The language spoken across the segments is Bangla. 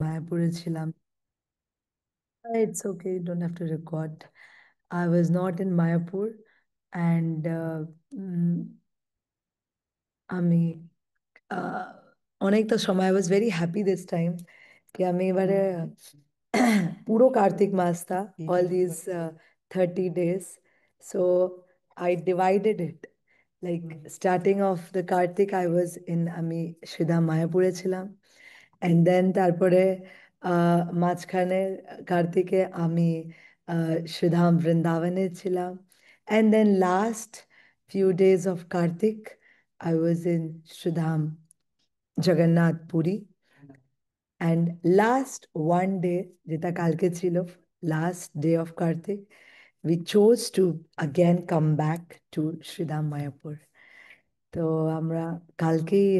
মায়াপুরে ছিলাম। It's okay, you don't have to record. I was not in Mayapur and আমি আহ, অনেকটা সময় I was very happy this time কি আমি এবারে পুরো কার্তিক মাসটা all these 30 days, so I divided it like starting of the Kartik I was in আমি সিধা মায়াপুরে ছিলাম and then তারপরে মাঝখানে কার্তিকে আমি শ্রীধাম বৃন্দাবনে ছিলাম and then last few days of Kartik I was in Shridham Jagannath Puri, and last one day যেটা কালকে ছিল last day of Kartik we chose to again come back to Shridham Mayapur. তো আমরা কালকেই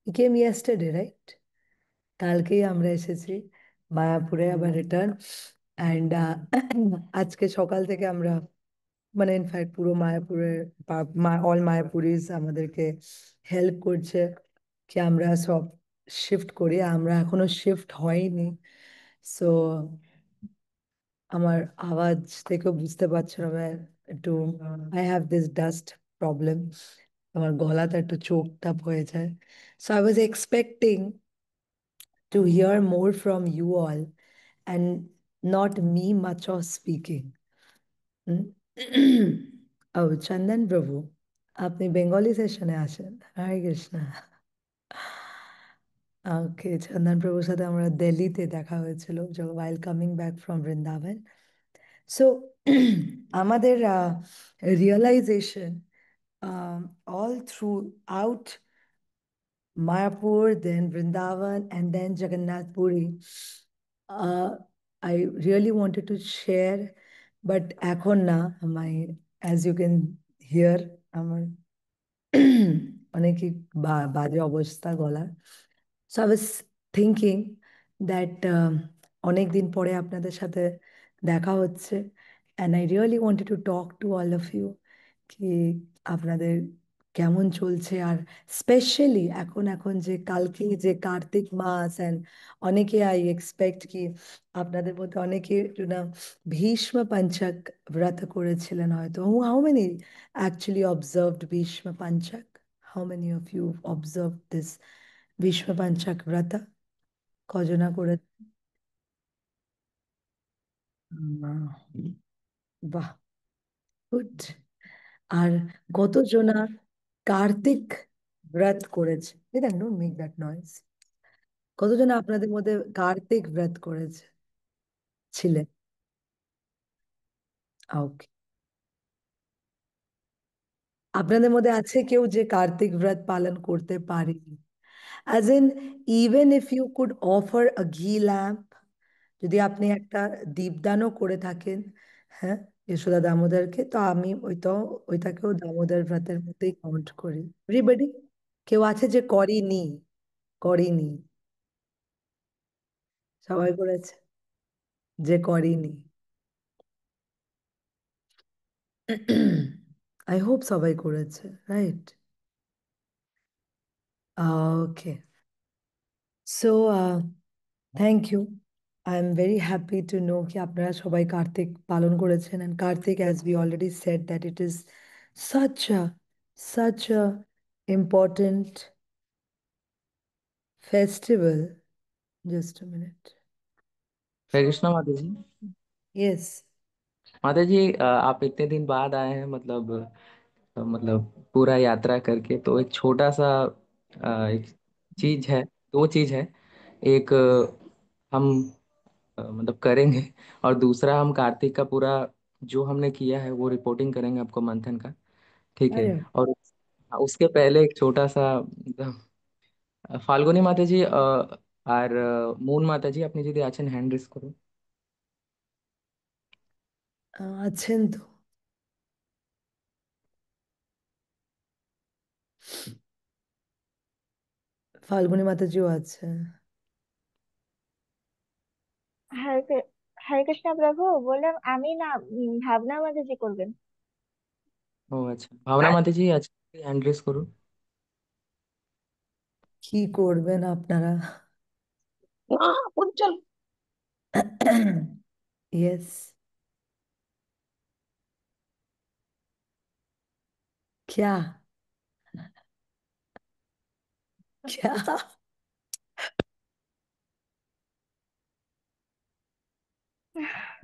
we came yesterday, right? কালকেই আমরা এসেছি মায়াপুরে আবার রিটার্ন অ্যান্ড আজকে সকাল থেকে আমরা মানে ইনফ্যাক্ট পুরো মায়াপুরের অল মায়াপুরিস আমাদেরকে হেল্প করছে কি আমরা সব শিফট করি, আমরা এখনো শিফট হয়নি। সো আমার আওয়াজ থেকে বুঝতে পারছো আমি একটু I have this dust problem, আমার গলাটা একটু চোকটা হয়ে যায়। So I was expecting to hear more from you all and not me much of speaking. Hmm? Oh, Chandan Prabhu, আপনি বেঙ্গলি সেশনে আসেন। হরে কৃষ্ণ। ওকে, চন্দন প্রভুর সাথে আমরা দিল্লিতে দেখা হয়েছিল while coming back from Vrindavan. So আমাদের realization all throughout Mayapur, then Vrindavan, and then Jagannath Puri. I really wanted to share, but এখন না, as you can hear, আমার অনেকই বাজে অবস্থা গলার। So I was thinking that অনেক দিন পরে আপনাদের সাথে দেখা হচ্ছে and I really wanted to talk to all of you কি আপনাদের কেমন চলছে, আর স্পেশালি এখন এখন যে কালকে যে কার্তিক মাস and অনেকে আই এক্সপেক্ট কি আপনাদের মধ্যে অনেকে ভীষ্ম পঞ্চক ব্রত করেছিলেন হয়তো। How many actually observed Bhishma Panchak? How many of you observed this Bhishma Panchak Vrata? কজনা করে? বাহ, গুড। আর কতজনা কার্তিক ব্রত করেছে? দেখেন, ডোন্ট মেক দ্যাট নয়েজ। কতজনা আপনাদের মধ্যে কার্তিক ব্রত করেছে ছিলেন? ওকে, আপনাদের মধ্যে আছে কেউ যে কার্তিক ব্রত পালন করতে পারেনি? As in even if you could offer a ghee lamp, যদি আপনি একটা দীপদানও করে থাকেন, হ্যাঁ, যশোদা দামোদরকে, তো আমি ওইটাকেও দামোদর ব্রতের মধ্যেই কাউন্ট করি। এভরিবডি? কেউ আছে যে করেনি? করেনি? সবাই করেছে যে করেনি? আই হোপ সবাই করেছে, right? Okay, so thank you. I am very happy to know কি আপনারা সবাই কার্তিক পালন করেছেন। And Kartik, as we already said, that it is such a such a important festival. Just a minute. Hare Krishna माता जी। Yes. माता जी, आप इतने दिन बाद आए हैं, मतलब पूरा यात्रा करके, तो एक छोटा सा एक चीज है, दो चीज है। एक हम मतलब करेंगे, और दूसरा हम कार्तिक का पूरा जो हमने किया है वो रिपोर्टिंग करेंगे आपको, मंथन का। ठीक है। अरे, और उसके पहले एक छोटा सा ফাল্গুনী মাতাজি আর মুন মাতাজি, আপনি যদি আছেন হ্যান্ড রেজ করুন। আছেন তো। ফাল্গুনী মাতাজিও আছে। হরে কৃ- হরে কৃষ্ণ প্রভু, বললাম আমি না, ভাবনা আমাদের যে করবেন। ও আচ্ছা, ভাবনা মাতাজি আছে, হ্যান্ড রেজ করুন। কি করবেন আপনারা? না উজ্জ্বল। यस। क्या? क्या?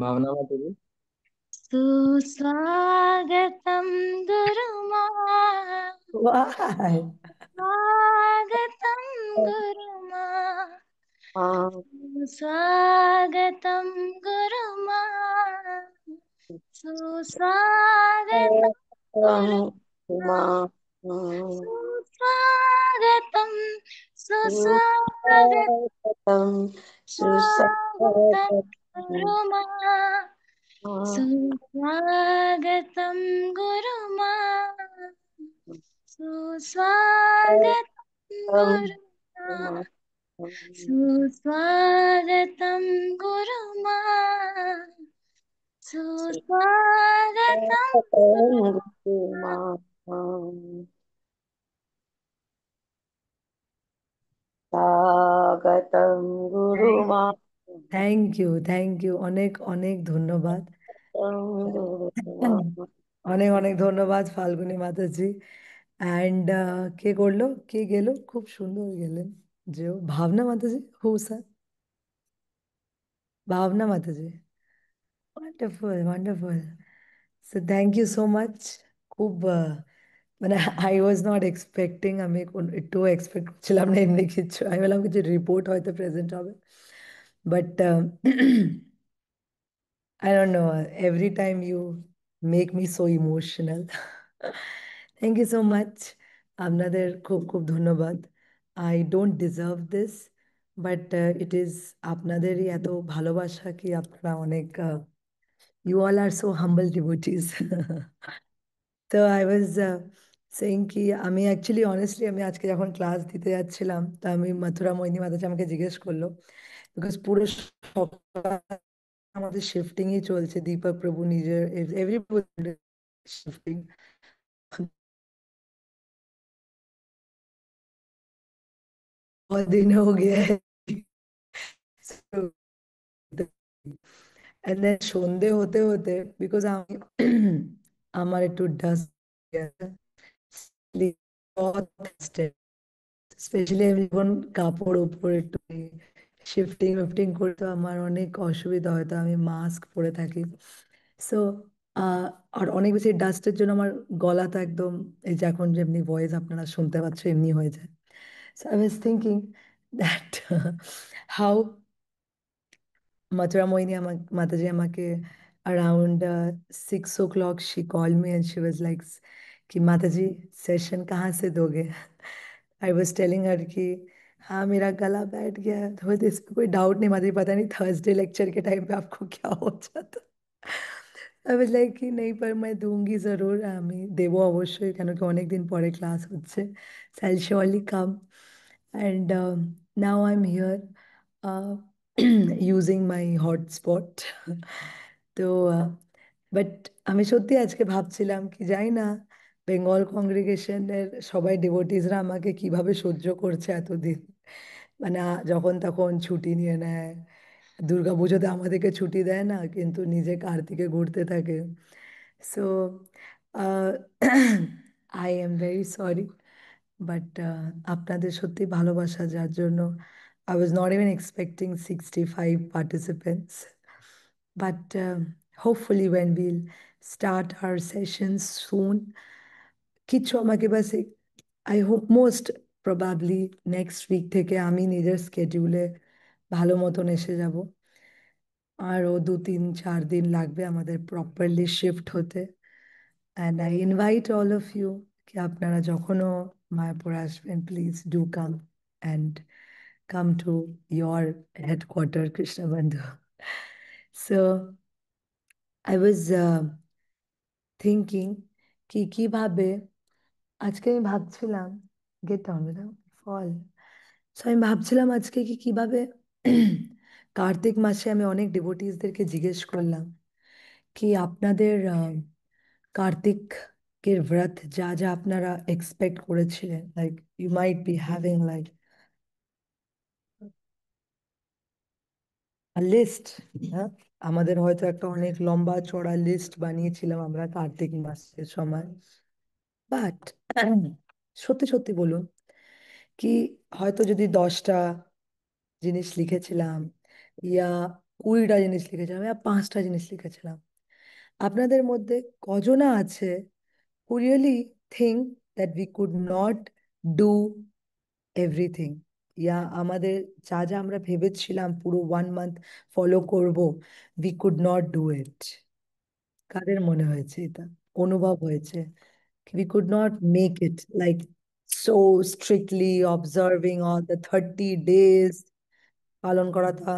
भावना माता जी। सुस्वागतं गुरुमा, वाह। स्वागतं गुरुमा, हाँ। स्वागतं गुरुमा, सुस्वागतं गुरुमा, सुस्वागतं, सुस्वागतं सुस्वागतम सुस्वागतम। गुरुमा, सुस्वागतं गुरुमा, सुस्वागतं गुरुमा, सुस्वागतं गुरुमा, सुस्वागतं गुरुमा। स्वागतम गुरुमा। थैंक यू অনেক অনেক ধন্যবাদ। गुरुमा। অনেক অনেক ধন্যবাদ ফাল্গুনী মাতাজি। অ্যান্ড কে করলো, কে গেল, খুব সুন্দর গেলেন। যে ভাবনা মাতাজি, হু sir? Bhavna Mataji. Wonderful wonderful. So thank you so much. খুব মানে আই ওয়াজ নট এক্সপেক্টিং, আমি একটু এক্সপেক্ট করছিলাম না এমনি কিছু, আমি বললাম কিছু রিপোর্ট হয়তো প্রেজেন্ট হবে, but I don't know. Every time you make me so emotional. Thank you so much. আপনাদের খুব খুব ধন্যবাদ। I don't deserve this, but it is আপনাদেরই এত ভালোবাসা কি আপনারা অনেক you all are so humble devotees. তো I was saying কি আমি অ্যাকচুয়ালি অনেস্টলি আমি আজকে যখন ক্লাস দিতে যাচ্ছিলাম তো আমি মথুরা মোহিনী মাতাজি আমাকে জিজ্ঞেস করলো, বিকজ পুরো সকাল আমাদের শিফটিংই চলছে, দীপক প্রভু নিজের এভরিবডি শিফটিং। बहुत दिन हो गया है। And then সন্ধে হতে হতে বিকজ আমি আমার একটু ডাস্ট স্পেশালি আমি যখন কাপড় উপরে একটু শিফটিং উইফটিং করতে আমার অনেক অসুবিধা হয়, তো আমি মাস্ক পরে থাকি। সো আর অনেক বেশি ডাস্টের জন্য আমার গলাটা একদম, এই যে এখন যেমনি ভয়েস আপনারা শুনতে পাচ্ছ এমনি হয়ে যায়। So I was thinking that how Mathura Moini Mataji amake around 6 o'clock she called me and she was like कि माताजी सेशन कहाँ से दोगे? I was telling her कि हाँ मेरा गला बैठ गया है, तो इसमें कोई डाउट नहीं माताजी, पता नहीं थर्सडे लेक्चर के टाइम पे आपको क्या हो जाता। I was like कि नहीं पर मैं दूंगी जरूर, আমি দেবো অবশ্যই, কেন কি অনেক দিন পরে ক্লাস হচ্ছে। So I'll surely come. And now I'm here uh, using my hotspot. তো বাট আমি সত্যি আজকে ভাবছিলাম কি জানি না বেঙ্গল কংগ্রিগেশনের সবাই ডিভোটিসরা আমাকে কিভাবে সহ্য করছে এতদিন। মানে যখন তখন ছুটি নিয়ে নেয়, দুর্গাপুজোতে আমাদেরকে ছুটি দেয় না কিন্তু নিজে কার্তিকে ঘুরতে থাকে। So I am very sorry, but আপনাদের সত্যি ভালোবাসা যার জন্য I was not even expecting 65 participants. But hopefully when we'll start our sessions soon, কিছু আমাকে বাস I hope most probably next week থেকে আমি নিজের স্কেডিউলে ভালো মতন এসে যাব। আরও 2-3-4 দিন লাগবে আমাদের প্রপারলি শিফট হতে। And I invite all of you কি আপনারা যখনও মায়াপুর আসবেন please do come and come to your headquarter Krishnabandhu. So I was thinking কি কিভাবে আজকে আমি ভাবছিলাম গেট ডাউন উইদাউট ফল। সো আমি ভাবছিলাম আজকে কি কিভাবে কার্তিক মাসে আমি অনেক ডিভোটিসদেরকে জিজ্ঞেস করলাম কি আপনাদের কার্তিকের ব্রত যা যা আপনারা এক্সপেক্ট করেছিলেন, like you might be having like list, হ্যাঁ, আমাদের হয়তো একটা অনেক লম্বা চড়া লিস্ট বানিয়েছিলাম আমরা কার্তিক মাসের সময়। বাট সত্যি সত্যি বলুন, কি হয়তো যদি 10টা জিনিস লিখেছিলাম, ইয়া 20টা জিনিস লিখেছিলাম, ইয়া 5টা জিনিস লিখেছিলাম, আপনাদের মধ্যে কজনা আছে who really think that we could not do everything, ইয়া আমাদের যা যা আমরা ভেবেছিলাম পুরো 1 মান্থ ফলো করব, we could not do it? কাদের মনে হয়েছে এটা, অনুভব হয়েছে we could not make it like so strictly observing all the 30 days পালন করাটা,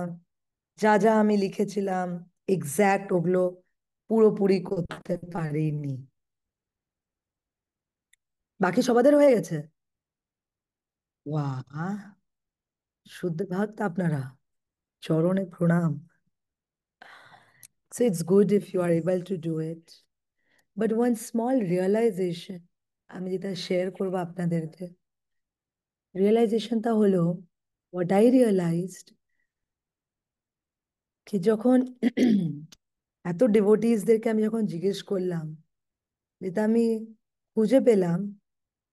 যা যা আমি লিখেছিলাম এক্স্যাক্ট ওগুলো পুরোপুরি করতে পারিনি? বাকি সবাদের হয়ে গেছে? বাহ, শুদ্ধ ভক্ত আপনারা, চরণে প্রণাম। So it's good if you are able to do it. But one small realization আমি যেটা শেয়ার করবো আপনাদেরকে, রিয়েলাইজেশনটা হলো, what I realized কি যখন এত ডিভোটিসদেরকে আমি যখন জিজ্ঞেস করলাম, যেটা আমি খুঁজে পেলাম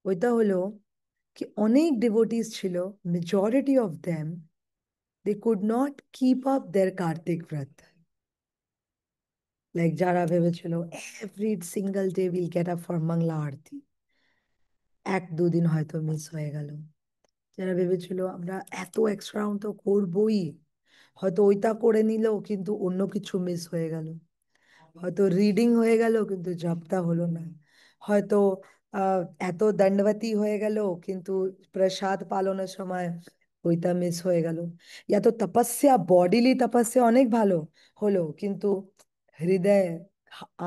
ওইটা হলো কি অনেক ডিভোটিস ছিল, majority of them they could not keep up their Kartik vrat. Like যারা ভেবেছিল every single day will get up for Mangala arati, 1-2 দিন হয়তো মিস হয়ে গেল। যারা ভেবেছিল আমরা এত এক্সট্রা রাউন্ড তো করবোই, হয়তো ওইটা করে নিল কিন্তু অন্য কিছু মিস হয়ে গেল, হয়তো রিডিং হয়ে গেল কিন্তু জপটা হলো না, হয়তো আহ এত দণ্ডবতী হয়ে গেল কিন্তু প্রসাদ পালনের সময় ওইটা মিস হয়ে গেল, ইয়া তো তপস্যা বডিলি তপস্যা অনেক ভালো হলো কিন্তু হৃদয়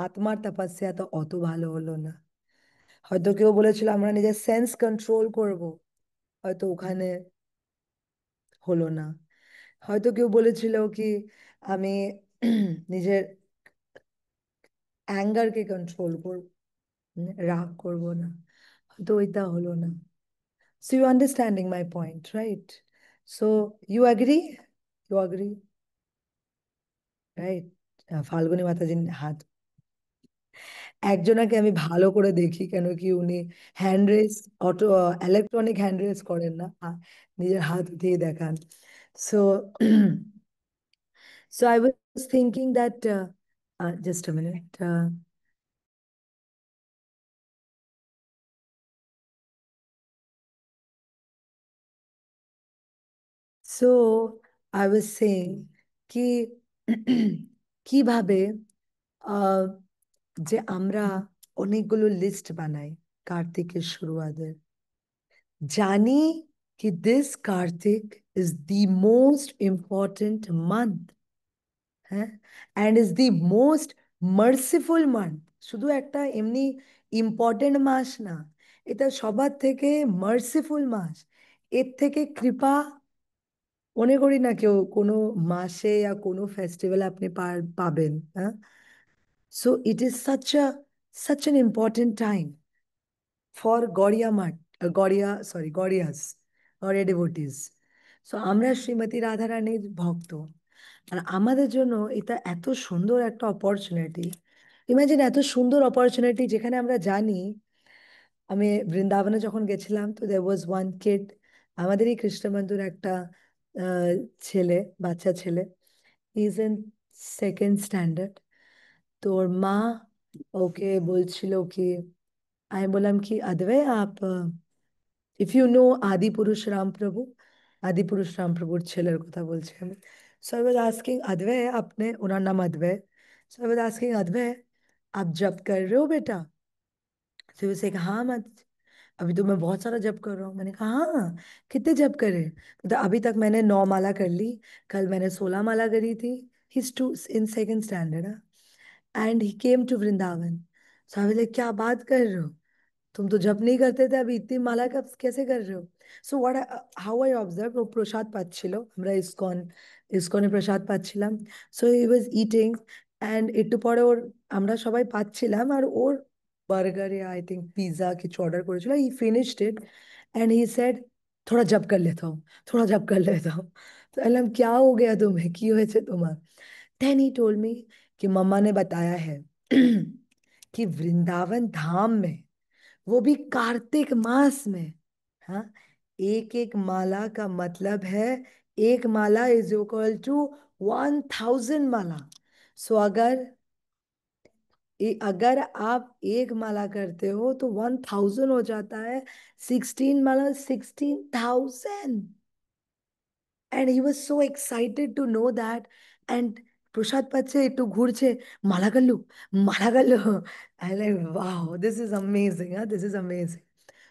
আত্মার তপস্যা তো অত ভালো হলো না। হয়তো কেউ বলেছিল আমরা নিজের সেন্স কন্ট্রোল করব, হয়তো ওখানে হলো না। হয়তো কেউ বলেছিল কি আমি নিজের অ্যাঙ্গারকে কন্ট্রোল করব, রাগ করব না, হয়তো ওইটা হলো না। So you understanding my point, right? So you agree? You agree, right? Falguni মাতাজির হাত, একজনাকে আমি ভালো করে দেখি কেন কি উনি hand race, auto electronic hand race করেন না, নিজের হাত দিয়ে দেখান। So so I was thinking that just a minute. So I was saying কি কিভাবে আহ, যে আমরা অনেকগুলো লিস্ট বানাই কার্তিকের শুরুয়াদের, জানি কি this Kartik is the most important month, হ্যাঁ, and is the most merciful month. শুধু একটা এমনি ইম্পর্টেন্ট মাস না, এটা সবার থেকে মার্সিফুল মাস। এর থেকে কৃপা মনে করি না কেউ কোনো মাসে या কোনো ফেস্টিভ্যাল আপনি পাবেন, হ্যাঁ। So it is such an important time for Gaudiya math, Gaudiya sorry Gaudiyas, Gaudiya devotees. সো আমরা শ্রীমতী রাধারানীর ভক্ত, আর আমাদের জন্য এটা এত সুন্দর একটা অপরচুনিটি। ইমাজিন এত সুন্দর অপরচুনিটি যেখানে আমরা জানি, আমি বৃন্দাবনে যখন গেছিলাম তো there was one kid, আমাদেরই কৃষ্ণবন্ধুর একটা আহ, ছেলে, বাচ্চা ছেলে, ইজ ইন সেকেন্ড স্ট্যান্ডার্ড। তোর মা ওকে বলছিল কি, আমি বললাম কি অদ্বৈ আপ ইফ ইউ নো আদি পুরুষ রাম প্রভু, আদি পুরুষ রাম প্রভুর ছেলের কথা বলছি আমি। সো আই ওয়াজ আস্কিং অদ্বৈ, আপনে, ওনার নাম অদ্বৈ, সো আই ওয়াজ আস্কিং অদ্বৈ आप जब कर रहे हो बेटा? फिर उसे कहा हाँ मत, अभी तो मैं बहुत सारा जप कर रहा हूँ। मैंने कहा हाँ, कितने जप करे? तो अभी तक मैंने 9 माला कर ली, कल मैंने 16 माला करी थी। He's two in second standard, and he came to Vrindavan. So I was like, क्या बात कर रहे हो, तुम तो जप नहीं करते थे, अभी इतनी माला कब कैसे कर रहे हो? So what how I observed, ও প্রসাদ পাচ্ছিল, আমরা ইসকনে প্রসাদ পাচ্ছিলাম। So he was eating, and একটু পরে ওর, আমরা সবাই পাচ্ছিলাম আর ওর বার্গারে আই থিঙ্ক পিৎজা কিছু অর্ডার করেছিল, he finished it, and he said थोड़ा जप कर लेता हूँ, थोड़ा जप कर लेता हूँ। तो तो अल्लाह क्या हो गया तुम्हें, की হয়েছে তোমার? Then he told me कि मम्मा ने बताया है कि वृंदावन धाम में, वो भी कार्तिक मास में, हाँ, एक एक माला का मतलब है, एक माला इज इक्वल टू 1000 माला. सो अगर आप एक माला करते हो तो 1000 हो जाता है. 16 माला 16,000. And he was so excited to know that. And প্রসাদ পাচ্ছে, একটু ঘুরছে, মালা গেল, মালা গেল. I like, wow, this is amazing. Huh? This is amazing.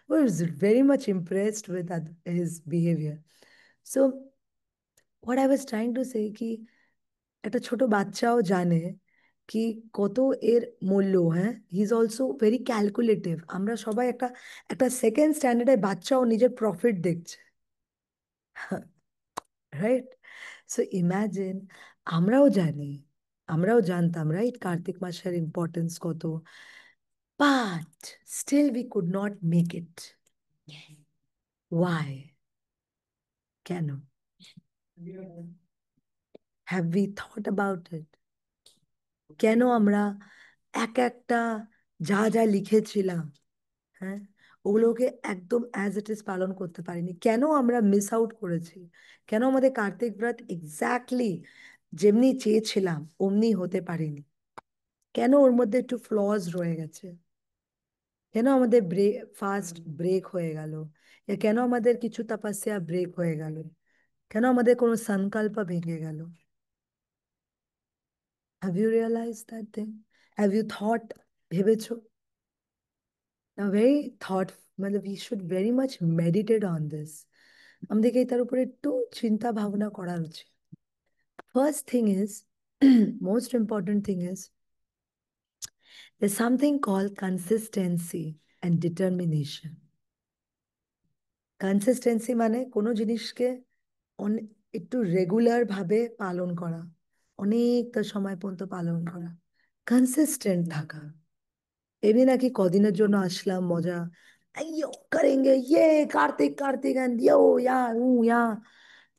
I was very much impressed with his behavior. So what I was trying to say কি একটা ছোট বাচ্চাও জানে কি কত এর মূল্য. হ্যাঁ, he is also very calculative. আমরা সবাই একটা একটা সেকেন্ড স্ট্যান্ডার্ডের বাচ্চাও নিজের প্রফিট দেখছে, রাইট? সো ইমাজিন, আমরাও জানি, আমরাও জানতাম, রাইট, কার্তিক মাসের ইম্পর্টেন্স কত, but still we could not make it. Why? কেন? Have we thought about it? কেন আমরা এক একটা যা যা লিখেছিলাম, হ্যাঁ, ওগুলোকে একদম অ্যাজ ইট ইজ পালন করতে পারিনি? কেন আমরা মিস আউট করেছি? কেন আমাদের কার্তিক ব্রত এক্স্যাক্টলি যেমনি চেয়েছিলাম অমনি হতে পারিনি? কেন ওর মধ্যে একটু ফ্লজ রয়ে গেছে? কেন আমাদের ফাস্ট ব্রেক হয়ে গেল? কেন আমাদের কিছু তপস্যা ব্রেক হয়ে গেল? কেন আমাদের কোনো সংকল্প ভেঙে গেল? Have you realise that thing? Have you thought? ভেবেছো? Now, very thought, मतलब we should very much meditate on this. আমাদেরকে এটার উপরে একটু চিন্তা ভাবনা করা উচিত. First thing is, most important thing is, there's something called consistency and determination. Consistency মানে কোনো জিনিসকে একটু রেগুলার ভাবে পালন করা, অনেকটা সময় পর্যন্ত পালন করা, কনসিস্টেন্ট থাকা. এমনি নাকি কদিনের জন্য আসলাম মজা, यो करेंगे ये, कार्तिक कार्तिक एंड यो या ऊ या,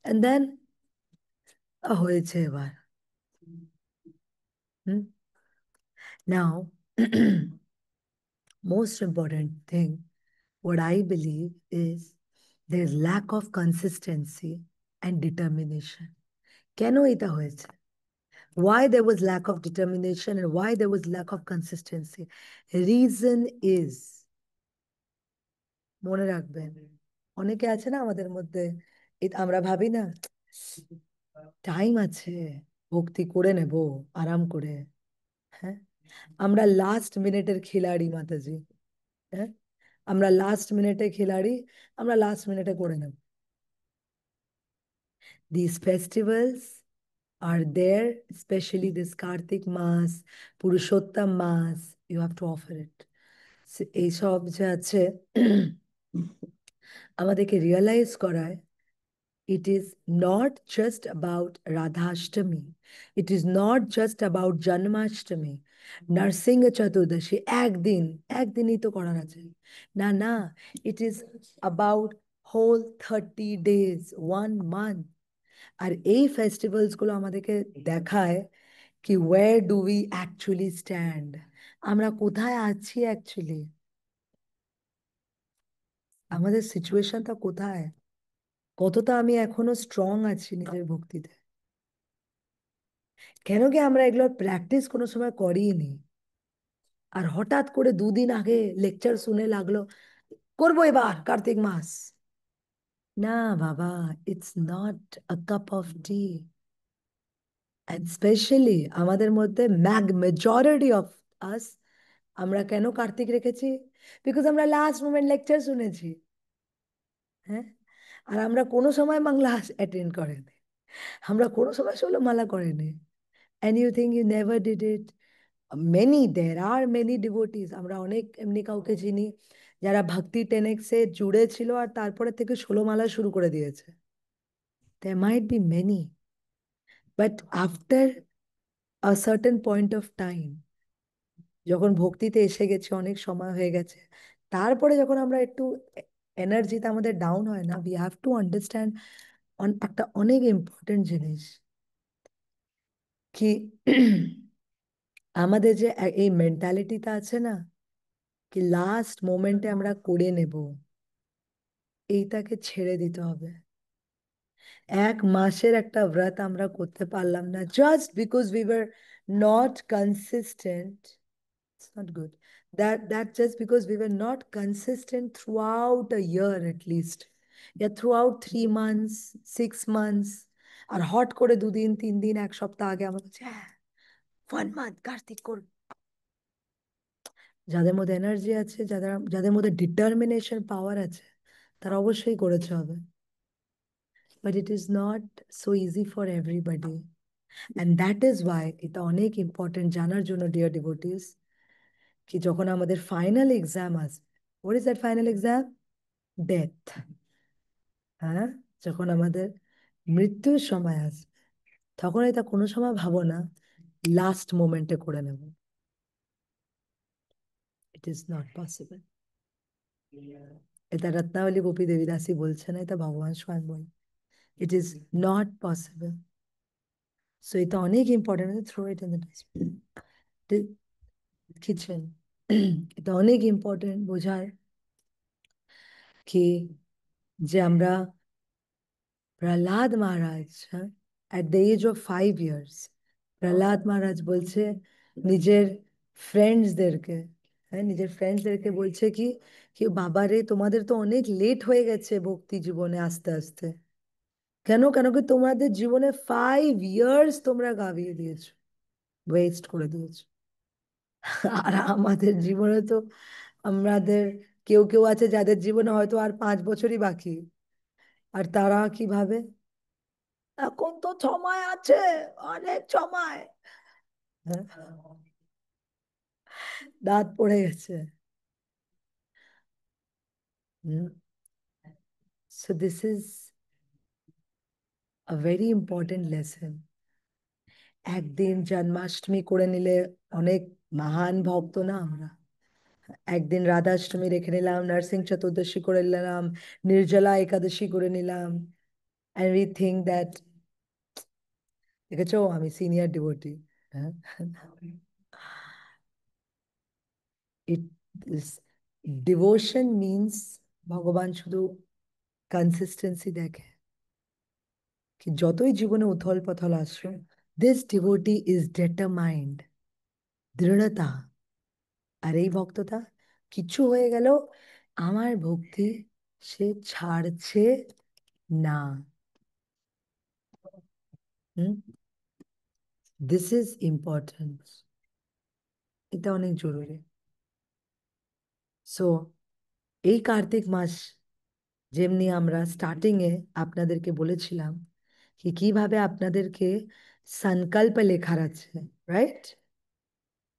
एंड देन হয়েছে এবার. Now, most important thing, what I believe is there's lack of consistency and determination. কেন এটা হয়েছে? Why there was lack of determination and why there was lack of consistency? Reason is, মনে রাখবেন, অনেকে আছে না আমাদের মধ্যে, আমরা ভাবি না টাইম আছে, ভক্তি করে নেব আরাম করে. হ্যাঁ, আমরা লাস্ট মিনিটের খিলাড়ি মাতাজি. হ্যাঁ, আমরা লাস্ট মিনিটে খিলাড়ি, আমরা লাস্ট মিনিটে করে নেব. These festivals are there, especially this Kartik Mass, Purushottam Mass, you have to offer it. এইসব যে আছে আমাদেরকে রিয়েলাইজ করায়, it is not just about Radhashtami. It is not just about Janmashtami. Narsinga Chaturdashi, একদিনই তো করার আছে না, না. It is about whole 30 days, 1 month. আর এই ফেস্টিভ্যালস গুলো আমাদেরকে দেখায় কি where do we actually stand, আমরা কোথায় আছি অ্যাকচুয়ালি, আমাদের সিচুয়েশনটা কোথায়, কতটা আমি এখনো স্ট্রং আছি নিজের ভক্তিতে. কেন কি আমরা এগুলোর প্র্যাকটিস কোনো সময় করিনি, আর হঠাৎ করে 2 দিন আগে লেকচার শুনে লাগলো করবো এবার কার্তিক মাস. না বাবা, it's not a cup of T. And specially আমাদের মধ্যে মেজরিটি অফ আস, আমরা কেন কার্তিক রেখেছি? বিকজ আমরা লাস্ট মোমেন্ট লেকচার শুনেছি. হ্যাঁ, আর আমরা কোনো সময় বাংলা অ্যাটেন্ড করিনি, আমরা কোনো সময় ষোলো মালা করিনি. And you think you never did it? There are many devotees. আমরা অনেক এমনি কাউকে চিনি যারা ভক্তি টেনেক্সে জুড়ে ছিল আর তারপরে থেকে 16 মালা শুরু করে দিয়েছে. There might be many, but after a certain point of time, যখন ভক্তিতে এসে গেছে, অনেক সময় হয়ে গেছে, তারপরে যখন আমরা একটু এনার্জিতে আমাদের ডাউন হয় না, we have to understand একটা অনেক ইম্পর্টেন্ট জিনিস কি আমাদের যে এই মেন্টালিটিটা আছে না, কি লাস্ট মোমেন্টে আমরা করে নেব, এইটাকে ছেড়ে দিতে হবে। 1 মাসের একটা ব্রত আমরা করতে পারলাম না, just because we were not consistent. It's not good. That just because we were not consistent throughout a year at least. Yeah, throughout 3 months, 6 months. R hot করে 2 দিন 3 দিন 1 সপ্তাহ আগে আমার কাছে 1 মান্থ কার্তিক করব। যাদের মধ্যে এনার্জি আছে, যাদের মধ্যে ডিটারমিনেশন পাওয়ার আছে, তারা অবশ্যই করেছে হবে। But it is not so easy for everybody. And that is why এটা অনেক ইম্পর্টেন্ট জানার জন্য, ডিয়ার ডিভোটিস, কি যখন আমাদের ফাইনাল এক্সাম আসবে, what is that final exam? Death. হ্যাঁ, যখন আমাদের মৃত্যুর সময় আসবে, তখন এটা কোনো সময় ভাবো না লাস্ট মোমেন্টে করে নেব। ইট ইজ নট পসিবল। এটা রত্নাবলী গোপী দেবীদাসী বলছে না, এটা ভগবান স্বয়ং বলে। It is not possible. So এটা অনেক important. Throw it in the dustbin, kitchen. এটা অনেক ইম্পর্টেন্ট বোঝার কি যে আমরা প্রহ্লাদ মহারাজ, at the age of 5 years, Prahlad মহারাজ বলছে নিজের ফ্রেন্ডসদেরকে, নিজের ফ্রেন্ডসদেরকে বলছে কি কি বাবা রে, তোমাদের তো অনেক লেট হয়ে গেছে ভক্তি জীবনে আস্তে আস্তে। কেন? কেন কি তোমাদের জীবনে 5 years তোমরা গাবিয়ে দিয়েছো, ওয়েস্ট করে দিয়েছো। আর আমাদের জীবনে তো আমাদের কেউ কেউ আছে যাদের জীবনে হয়তো আর 5 বছরই বাকি, আর তারা কি ভাবে এখন তো সময় আছে, অনেক সময়। হ্যাঁ, দাঁত পড়ে গেছে। So this is a very important lesson. একদিন জন্মাষ্টমী করে নিলে অনেক মহান ভক্ত না আমরা। একদিন রাধাষ্টমী রেখে নিলাম, নরসিংহ চতুর্দশী করে নিলাম, নির্জলা একাদশী করে নিলাম, and we think that দেখেছো আমি সিনিয়র ডিভোটি। হ্যাঁ, it is devotion means ভগবান শুধু কনসিস্টেন্সি দেখে, কি যতই জীবনে উথল পাথল আসবে, দিস ডিভোটি ইজ ডিটারমাইন্ড, দৃঢ়তা। আর এই ভক্তটা কিছু হয়ে গেল আমার ভক্তি সে ছাড়ছে না। দিস ইজ ইম্পর্টেন্ট, এটা অনেক জরুরি। সো এই কার্তিক মাস যেমনি আমরা স্টার্টিং এ আপনাদেরকে বলেছিলাম কি কিভাবে আপনাদেরকে সংকল্প লেখার আছে, রাইট?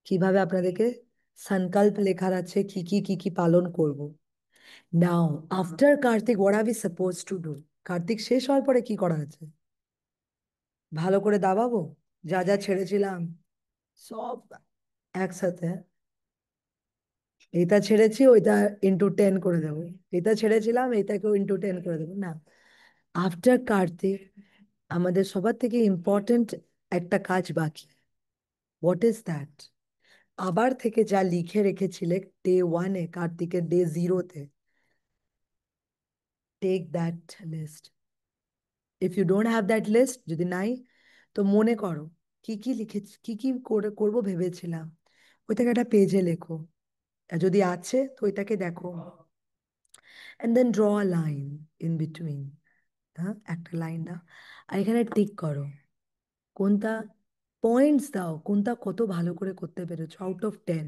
কিভাবে আপনাদেরকে সংকল্প লেখার আছে, কি পালন করব। Now after Kartik what are we suppose to do? Kartik শেষ হওয়ার পরে কি করা আছে? ভালো করে দাবাবো, যা যা ছেড়েছিলাম সব একসাথে। এটা ছেড়েছি, ওইটা ×10 করে দেবো। এটা ছেড়েছিলাম, এটাকেও ×10 করে দেবো না। আফটার কার্তিক আমাদের সবার থেকে ইম্পর্টেন্ট একটা কাজ বাকি। What is that? আবার থেকে যা লিখে রেখেছিলে ডে 1-এ, কার্তিকের ডে 0-তে, take that list. If you don't have that list, যদি নাই তো মনে করো কি কি লিখে, কি করে করবো ভেবেছিলাম, ওইটাকে একটা পেজে লেখো। আর যদি আছে তো ওইটাকে দেখো, and then draw a line in between. হ্যাঁ, একটা লাইন দাও আর এখানে টিক করো কোনটা, পয়েন্টস দাও কোনটা কত ভালো করে করতে পেরেছো আউট অফ 10।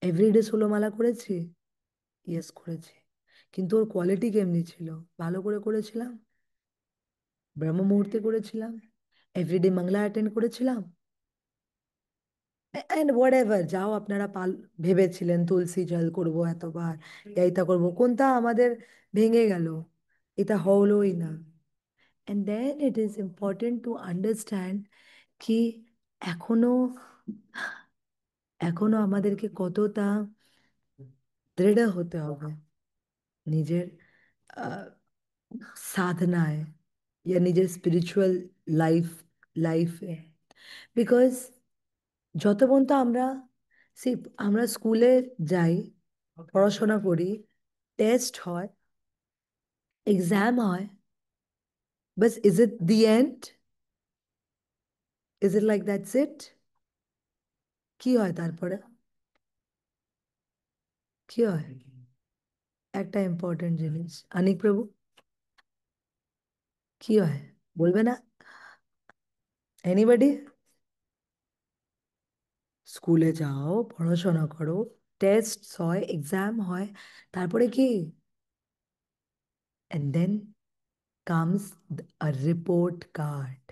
এভরিডে 16 মালা করেছি, ইয়েস করেছি, কিন্তু ওর কোয়ালিটি কেমনি ছিল? ভালো করে করেছিলাম, ব্রহ্ম মুহূর্তে করেছিলাম, এভরিডে মঙ্গলা অ্যাটেন্ড করেছিলাম, এন্ড হোয়াট এভার যাও আপনারা ভেবেছিলেন তুলসী জল করবো এতবার, এইটা করবো, কোনটা আমাদের ভেঙে গেল, এটা হলোই না। And then it is important to understand কি এখনো এখনো আমাদেরকে কতটা দৃঢ় হতে হবে নিজের সাধনায় या নিজের স্পিরিচুয়াল লাইফে, বিকজ যত পর্যন্ত আমরা আমরা স্কুলে যাই, পড়াশোনা করি, টেস্ট হয়, এক্সাম হয়, bus is it the end? Is it like that's it? কি হয় তারপরে? কি হয়? একটা ইম্পর্টেন্ট জিনিস, আনিক প্রভু, কি হয় বলবে না? এনিবডি? স্কুলে যাও, পড়াশোনা করো, টেস্ট হয়, এক্সাম হয়, তারপরে কি? And then comes a report card.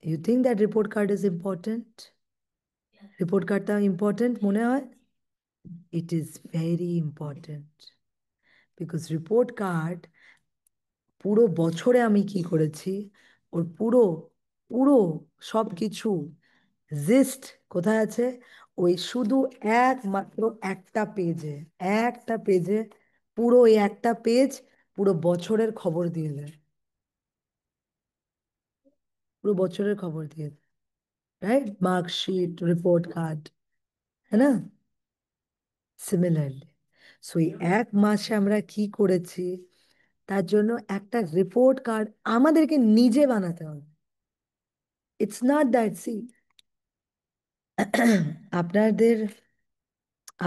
You think that report card is important? Report কার্ডটা ইম্পর্টেন্ট মনে হয়? It is very important, because report card পুরো বছরে আমি কি করেছি, ওর পুরো পুরো সব কিছু জিস্ট কোথায় আছে? ওই শুধু একমাত্র একটা পেজে পুরো ওই একটা পেজ পুরো বছরের খবর দিয়ে দেয়, পুরো বছরের খবর দিয়ে দেয়, রাইট? মার্কশিট, রিপোর্ট কার্ড, হ্যাঁ না? সিমিলারলি, সো এই 1 মাসে আমরা কি করেছি তার জন্য একটা রিপোর্ট কার্ড আমাদেরকে নিজে বানাতে হবে। ইটস নট দ্যাট, সি আপনাদের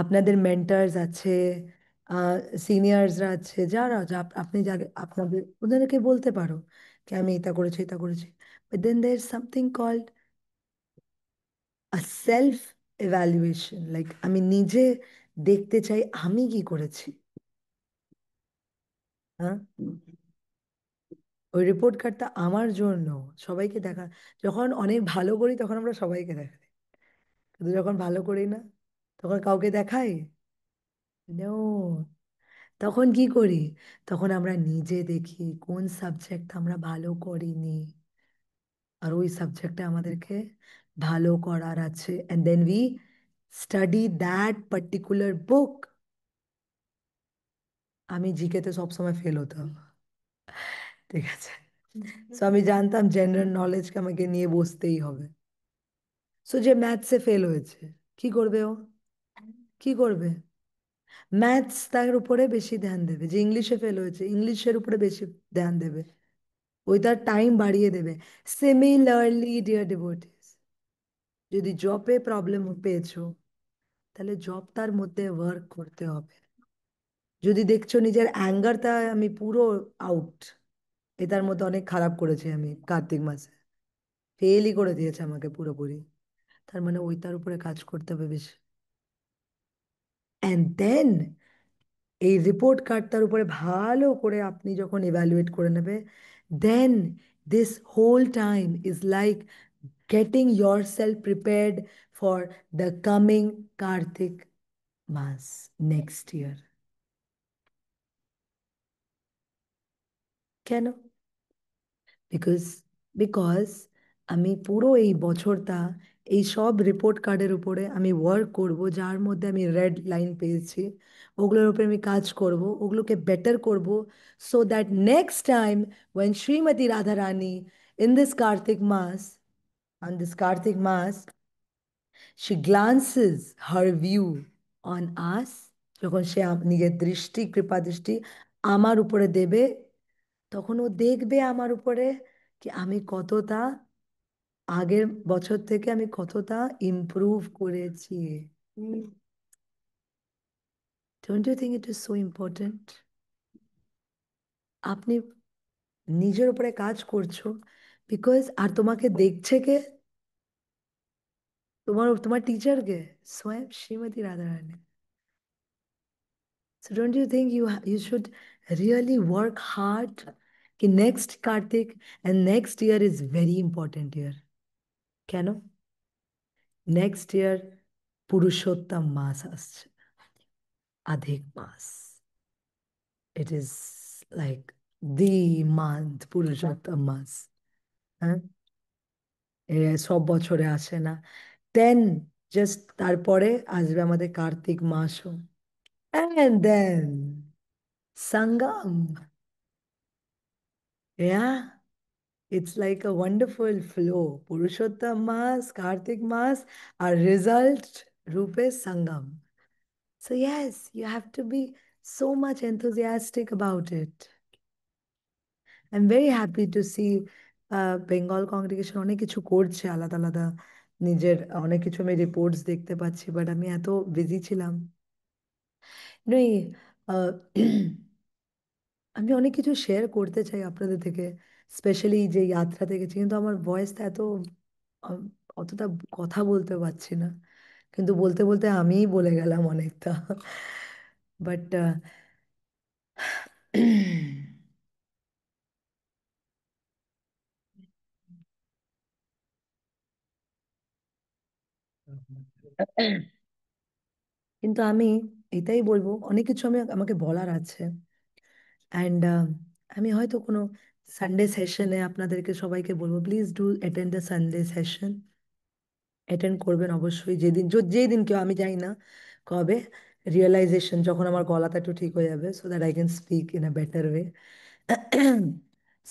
আপনাদের মেন্টার্স আছে, সিনিয়র্সরা আছে, আপনি যাকে আপনাদের ওদেরকে বলতে পারো কি আমি এটা করেছি, এটা করেছি, but then there something called a self evaluation, like আমি নিজে দেখতে চাই আমি কি করেছি। হ্যাঁ, ওই রিপোর্ট কার্ডটা আমার জন্য সবাইকে দেখা, যখন অনেক ভালো করি তখন আমরা সবাইকে দেখাই, কিন্তু যখন ভালো করি না তখন কাউকে দেখাই? নো। তখন কি করি? তখন আমরা নিজে দেখি কোন সাবজেক্ট আমরা ভালো করিনি, আর ওই সাবজেক্টে আমাদেরকে ভালো করার আছে, and then we study that particular book. আমি জিকেতে সবসময় ফেল হতাম, ঠিক আছে, সো আমি জানতাম জেনারেল নলেজকে আমাকে নিয়ে বসতেই হবে। সো যে ম্যাথসে ফেল হয়েছে, কি করবে ও? কি করবে? ম্যাথস তার উপরে বেশি ধ্যান দেবে। যে ইংলিশে ফেল হয়েছে, ইংলিশের উপরে বেশি ধ্যান দেবে, ওই তার টাইম বাড়িয়ে দেবে। সিমিলারলি ডিয়ার ডিভোটিস, যদি জবে প্রবলেম পেয়েছো, তাহলে জব তার মধ্যে ওয়ার্ক করতে হবে। যদি দেখছো নিজের অ্যাঙ্গারটা আমি পুরো আউট, এটার মধ্যে অনেক খারাপ করেছি আমি কার্তিক মাসে, ফেলই করে দিয়েছে আমাকে পুরোপুরি, তার মানে ওইটার উপরে কাজ করতে হবে বেশি। অ্যান্ড দেন এই রিপোর্ট কার্ডটার উপরে ভালো করে আপনি যখন ইভ্যালুয়েট করে নেবে, then this whole time is like getting yourself prepared for the coming Kartik মাস নেক্সট ইয়ার। কেন? বিকজ বিকজ আমি পুরো এই বছরটা এই সব রিপোর্ট কার্ডের উপরে আমি ওয়ার্ক করব, যার মধ্যে আমি রেড লাইন পেয়েছি, ওগুলোর উপরে আমি কাজ করব, ওগুলোকে বেটার করব, so that next time when Srimati Radharani in this Kartik Mass, on this Kartik Mass, she glances her view on us, যখন সে নিজের দৃষ্টি, কৃপা দৃষ্টি আমার উপরে দেবে, তখন ও দেখবে আমার উপরে কি আমি কতটা আগের বছর থেকে আমি কতটা ইমপ্রুভ করেছি। Don't you think it is so important? আপনি নিজের উপরে কাজ করছো, বিকজ আর তোমাকে দেখছে কে? তোমার টিচার কে? স্বয়ং Shrimati Radharani. So don't you think you should really work hard? कि next Kartik and next year is very important year. কেন? নেক্সট ইয়ার পুরুষোত্তম মাস আসছে, অধিক মাস। It is like the month, Purushottam মাস। হ্যাঁ, এ সব বছরে আসে না। দেন জাস্ট তারপরে আসবে আমাদের কার্তিক মাসও, and then Sangam. Yeah, it's like a wonderful flow. Purushottam Mas, Kartik Mas, our result, Rupe Sangam. So, yes, you have to be so much enthusiastic about it. I'm very happy to see Bengal congregation অনেক কিছু করছে আলাদা আলাদা নিজের অনেক কিছু আমি রিপোর্টস দেখতে পাচ্ছি বাট আমি এত বিজি ছিলাম নই আহ, আমি অনেক কিছু শেয়ার করতে চাই আপনাদের থেকে স্পেশালি যে যাত্রাতে গেছি কিন্তু আমার ভয়েসটা এত আম, অতটা কথা বলতে পারছি না কিন্তু বলতে বলতে আমিই বলে গেলাম অনেকটা বাট কিন্তু আমি এটাই বলবো অনেক কিছু আমাকে বলার আছে অ্যান্ড আমি হয়তো কোনো সানডে সেশনে আপনাদেরকে সবাইকে বলবো please do attend the Sunday session attend করবেন অবশ্যই যেদিন যেই দিন কেউ আমি জানি না কবে রিয়েলাইজেশন যখন আমার গলাটা একটু ঠিক হয়ে যাবে so that I can speak in a better way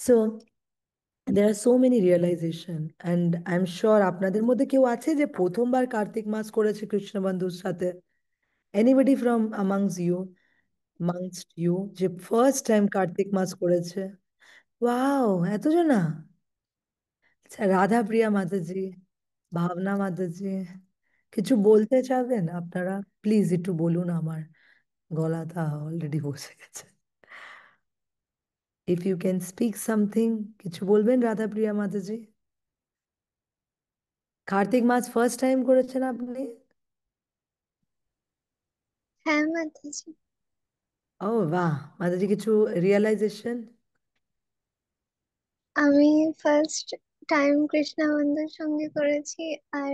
so there are so many realization and I'm sure আপনাদের মধ্যে কেউ আছে যে প্রথমবার কার্তিক মাস করেছে কৃষ্ণ বন্ধুর সাথে anybody from amongst you যে ফার্স্ট টাইম কার্তিক মাস করেছে ওয়াও এতজন না আচ্ছা রাধা প্রিয়া মাতাজি ভাবনা মাতাজি কিছু বলতে চাবেন আপনারা প্লিজ একটু বলুন আমার গলাটা অলরেডি বসে গেছে if you can speak something কিছু বলবেন রাধা প্রিয়া মাতাজি কার্তিক মাস ফার্স্ট টাইম করেছেন আপনি হ্যাঁ মাতাজি। ও বাহ মাতাজি কিছু রিয়েলাইজেশন আমি ফার্স্ট টাইম কৃষ্ণা বন্ধুর সঙ্গে করেছি, আর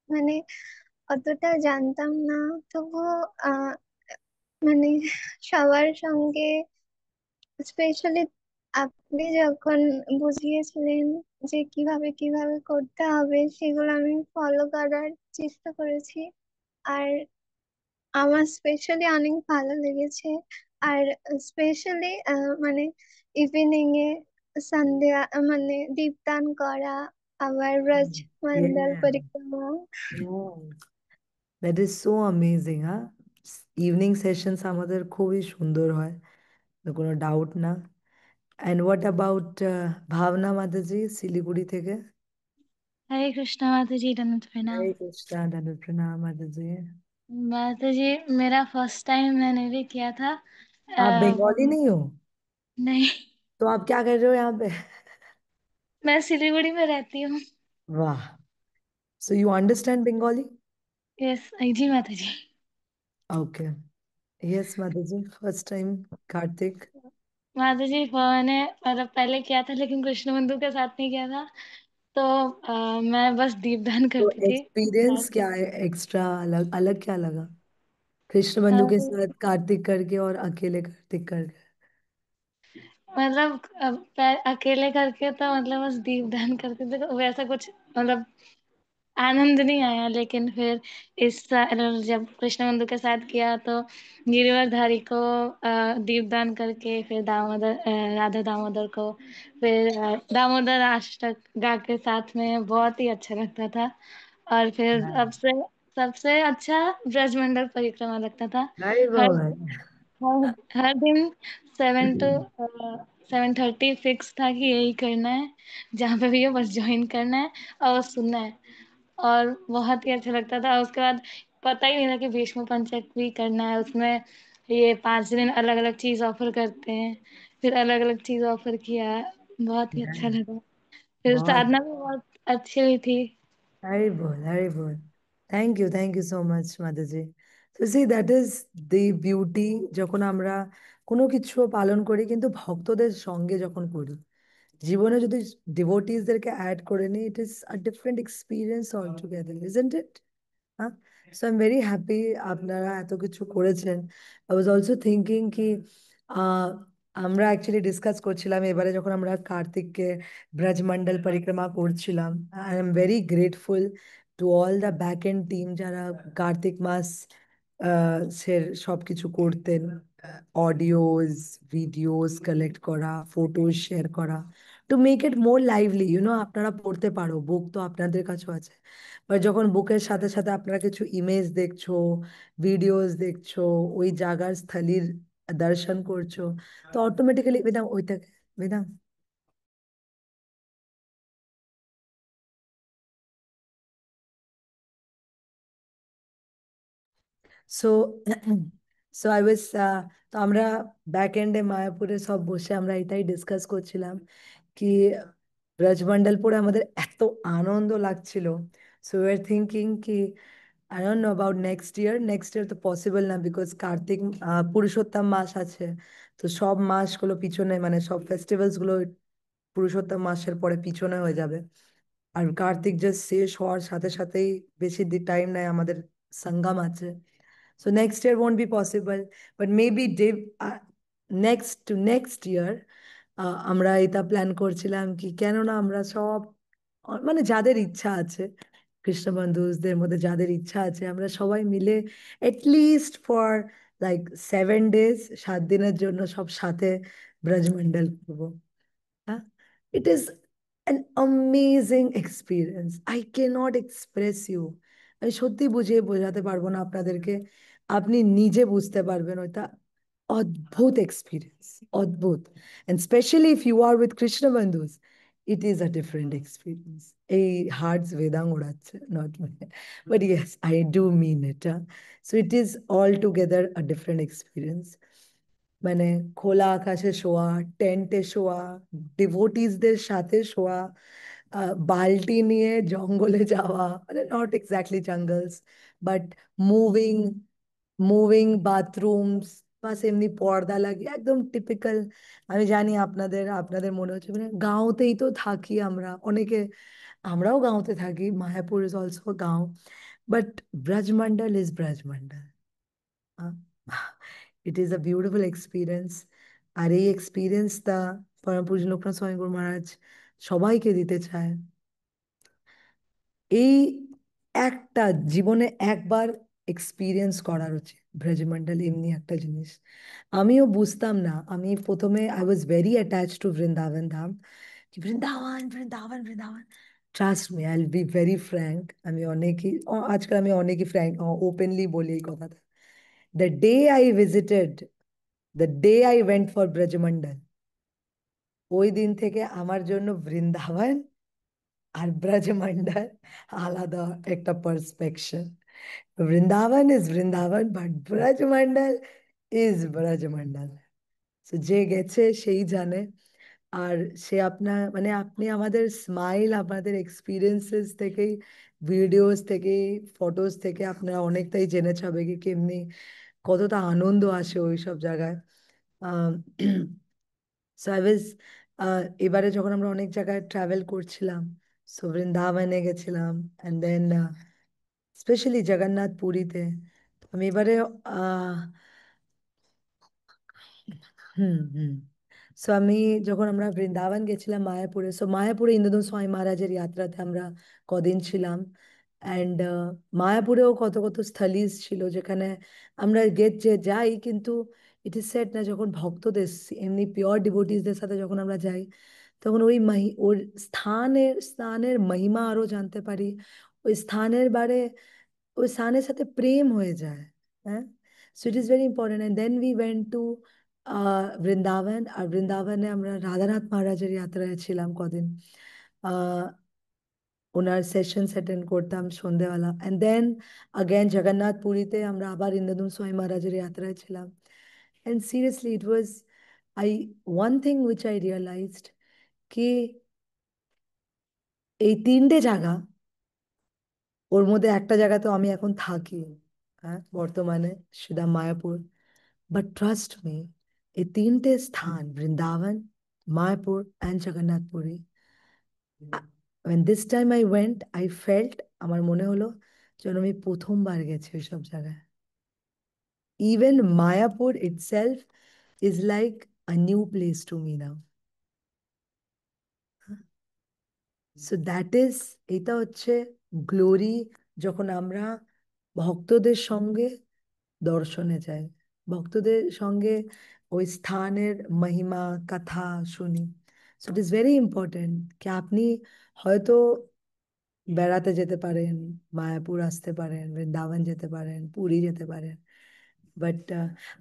মানে অতটা জানতাম না, তবুও মানে সবার সঙ্গে স্পেশালি আপনি যখন বুঝিয়েছিলেন যে কিভাবে কিভাবে করতে হবে, সেগুলো আমি ফলো করার চেষ্টা করেছি। আর আমার স্পেশালি অনেক ভালো লেগেছে। আর স্পেশালি মানে ইভিনিং এ সন্ধ্যা মানে দীপদান করা, আবার ব্রজ মন্ডল পরিক্রমা। দ্যাট ইজ সো অ্যামেজিং হ্যাঁ ইভিনিং সেশনস আমাদের খুবই সুন্দর হয় কোনো ডাউট না অ্যান্ড হোয়াট অ্যাবাউট ভাবনা মাতাজি শিলিগুড়ি থেকে हरे कृष्णा माता जी दंडवत प्रणाम। हरे कृष्णा धनुष प्रणाम माताजी माता जी मेरा फर्स्ट टाइम मैंने भी किया था। आप वो बंगाली नहीं हो नहीं, तो आप क्या कर रहे हो यहाँ पे मैं सिलीगुड़ी में रहती हूँ। वाह so you understand Bengali yes जी माता जी। ओके यस माताजी फर्स्ट टाइम कार्तिक माता जी मैंने मतलब पहले किया था लेकिन कृष्ण बंधु के साथ नहीं किया था। तो मैं बस दीपदान तो करती थी एक्सपीरियंस साथ क्या है एक्स्ट्रा अलग अलग क्या लगा कृष्ण बंधु के में। साथ कार्तिक करके और अकेले कार्तिक करके मतलब अकेले करके तो मतलब बस दीपदान करते थे तो वैसा कुछ मतलब आनंद नहीं आया। लेकिन फिर इस साल जब कृष्ण बंधु के साथ किया तो गिरिवरधारी को दीपदान करके फिर दामोदर राधा दामोदर को फिर दामोदर अष्टक गा के साथ में बहुत ही अच्छा लगता था। और फिर सबसे सबसे अच्छा ब्रजमंडल परिक्रमा लगता था। वेरी हर गुड हर दिन 7 to 7:30 फिक्स था कि यही करना है, जहाँ पे भी हो बस ज्वाइन करना है और सुनना है। और बहुत ही अच्छा लगता था। उसके बाद पता ही नहीं था कि भीष्म पंचक भी करना है उसमें। ये 5 दिन अलग अलग चीज ऑफर करते हैं, फिर अलग अलग चीज ऑफर किया, बहुत ही अच्छा लगा। फिर बहुत साधना भी बहुत अच्छी हुई थी। very good very good thank you so much Mataji so see that is the beauty যখন আমরা কোনো কিছু পালন করি কিন্তু ভক্তদের সঙ্গে যখন করি জীবনে যদি ডিভোটিসদেরকে অ্যাড করে নিই it is a different experience all together isn't it হ্যাঁ so I am very happy আপনারা এত কিছু করেছেন আই ওয়াজ অলসো থিঙ্কিং কি আহ, আমরা অ্যাকচুয়ালি ডিসকাস করছিলাম এবারে যখন আমরা কার্তিককে ব্রজমন্ডল পরিক্রমা করছিলাম I am very grateful to all the back end team যারা কার্তিক মাস সের সব কিছু করতেন অডিওস, ভিডিওস কালেক্ট করা, ফটোজ শেয়ার করা, to make it more lively. আপনারা পড়তে পারো, বুক তো আপনাদের কাছেও আছে, বাট যখন বুকের সাথে সাথে আপনারা কিছু ইমেজ দেখছো, ভিডিওস দেখছো, ওই জায়গার স্থলীর দর্শন করছো, তো অটোমেটিক্যালি বেদাম ওইটাকে বেদাম। সো সো আই ওয়াজ, তো আমরা ব্যাক এন্ডে মায়াপুরে সব বসে আমরা এটাই ডিসকাস করছিলাম কি ব্রজমন্ডলপুরে আমাদের এত আনন্দ লাগছিল। সো উই আর থিঙ্কিং কি I don't know about next year তো পসিবল না, বিকজ কার্তিক পুরুষোত্তম মাস আছে। তো সব মাসগুলো পিছনে, মানে সব ফেস্টিভ্যালস গুলো পুরুষোত্তম মাসের পরে পিছনে হয়ে যাবে। আর কার্তিক জাস্ট শেষ হওয়ার সাথে সাথেই বেশি টাইম নেয় আমাদের সঙ্গম আছে। So next year won't be possible, but maybe next year আমরা এটা প্ল্যান করছিলাম কি কেননা আমরা সব মানে যাদের ইচ্ছা আছে, কৃষ্ণ বন্ধুদের মধ্যে যাদের ইচ্ছা আছে, আমরা সবাই মিলে এটলিস্ট ফর লাইক 7 days, 7 দিনের জন্য সব সাথে ব্রজমন্ডল করবো। হ্যাঁ, it is an amazing experience. I cannot express you. আমি সত্যি বুঝিয়ে বোঝাতে পারবো না আপনাদেরকে, আপনি নিজে বুঝতে পারবেন ওইটা। অদ্ভুত এক্সপিরিয়েন্স, অদ্ভুত। and especially if you are with Krishna Bandhus, it is a different experience. এই hertz বেদাং ওড়াচ্ছে, not me. But yes, I do mean it. So it is altogether a different experience. মানে খোলা আকাশে শোয়া, টেন্টে শোয়া, ডিভোটিসদের সাথে শোয়া, বালতি নিয়ে জঙ্গলে যাওয়া, মানে not exactly jungles, but moving moving bathrooms, বাস এমনি পর্দা লাগিয়ে একদম টিপিক্যাল। আমি জানি আপনাদের আপনাদের মনে হচ্ছে মানে গাঁওতেই তো থাকি আমরা অনেকে, আমরাও গাঁওতে থাকি, Mayapur is also gaon, but Brajmandal is Brajmandal. It is a beautiful experience. আর এই এক্সপিরিয়েন্সটা পরম পূজ্য লোকনাথ স্বামী গুরু মহারাজ সবাইকে দিতে চায়। এই একটা জীবনে একবার এক্সপিরিয়েন্স করার উচিত ব্রজমন্ডল, এমনি একটা জিনিস। আমিও বুঝতাম না, আমি প্রথমে I was very attach to Vrindavan Dham, কি Vrindavan Vrindavan Vrindavan. Trust me, I will be very frank, আমি অনেকই আজকাল আমি অনেকই ফ্র্যাঙ্ক ওপেনলি বলি এই কথাটা। The day I visited, the day I went for Brajmandal, ওই দিন থেকে আমার জন্য বৃন্দাবন আর ব্রজমন্ডল আলাদা একটা পার্সপেকশন। Vrindavan is Vrindavan, but Brajmandal is Brajmandal. তো যে গেছে সেই জানে। আর সে আপনার মানে আপনি আমাদের স্মাইল, আমাদের এক্সপিরিয়েন্সেস থেকেই, ভিডিওস থেকে, ফটোস থেকে আপনারা অনেকটাই জেনে যাবে কি কেমনি কতটা আনন্দ আসে ওই সব জায়গায়। সো আই ওয়াজ, এবারে যখন আমরা অনেক জায়গায় ট্রাভেল করছিলাম, সো বৃন্দাবনে গেছিলাম, অ্যান্ড দেন স্পেশালি জগন্নাথ পুরীতে। আমি এবারে হুম হুম সো আমি যখন আমরা বৃন্দাবন গেছিলাম মায়াপুরে, সো মায়াপুরে ইন্দ্রদুম স্বামী মহারাজের যাত্রাতে আমরা কদিন ছিলাম। অ্যান্ড মায়াপুরেও কত কত স্থলিস ছিল যেখানে আমরা যে যাই, কিন্তু ইট ইজ সেট না যখন ভক্তদের এমনি পিওর ডিভোটিসদের সাথে যখন আমরা যাই, তখন ওই ওর স্থানের স্থানের মহিমা আরো জানতে পারি, ওই স্থানের বারে ওই স্থানের সাথে প্রেম হয়ে যায়। হ্যাঁ, so it is very important. And then we went to Vrindavan. আর বৃন্দাবনে আমরা রাধানাথ মহারাজের যাত্রায় ছিলাম কদিন, আহ ওনার সেশনস অ্যাটেন্ড করতাম সন্ধেবেলা। অ্যান্ড দেন আগেন জগন্নাথ পুরীতে আমরা আবার ইন্দ্রদুম স্বামী মহারাজের যাত্রায় ছিলাম। And seriously it was, I one thing which I realised কি এই 3টে জায়গা, ওর মধ্যে একটা জায়গা তো আমি এখন থাকি, হ্যাঁ বর্তমানে, সেটা মায়াপুর। বাট ট্রাস্ট মি, এই 3টে স্থান Vrindavan, Mayapur and Jagannath Puri, when this time I went, I felt, আমার মনে হলো যেন আমি প্রথমবার গেছি ওইসব জায়গায়। Even Mayapur itself is like a new place to me now. So that is, এটা হচ্ছে গ্লোরি, যখন আমরা ভক্তদের সঙ্গে দর্শনে যাই, ভক্তদের সঙ্গে ওই স্থানের মহিমা কথা শুনি। So it is very important কি আপনি হয়তো বেড়াতে যেতে পারেন, মায়াপুর আসতে পারেন, বৃন্দাবন যেতে পারেন, পুরী যেতে পারেন। But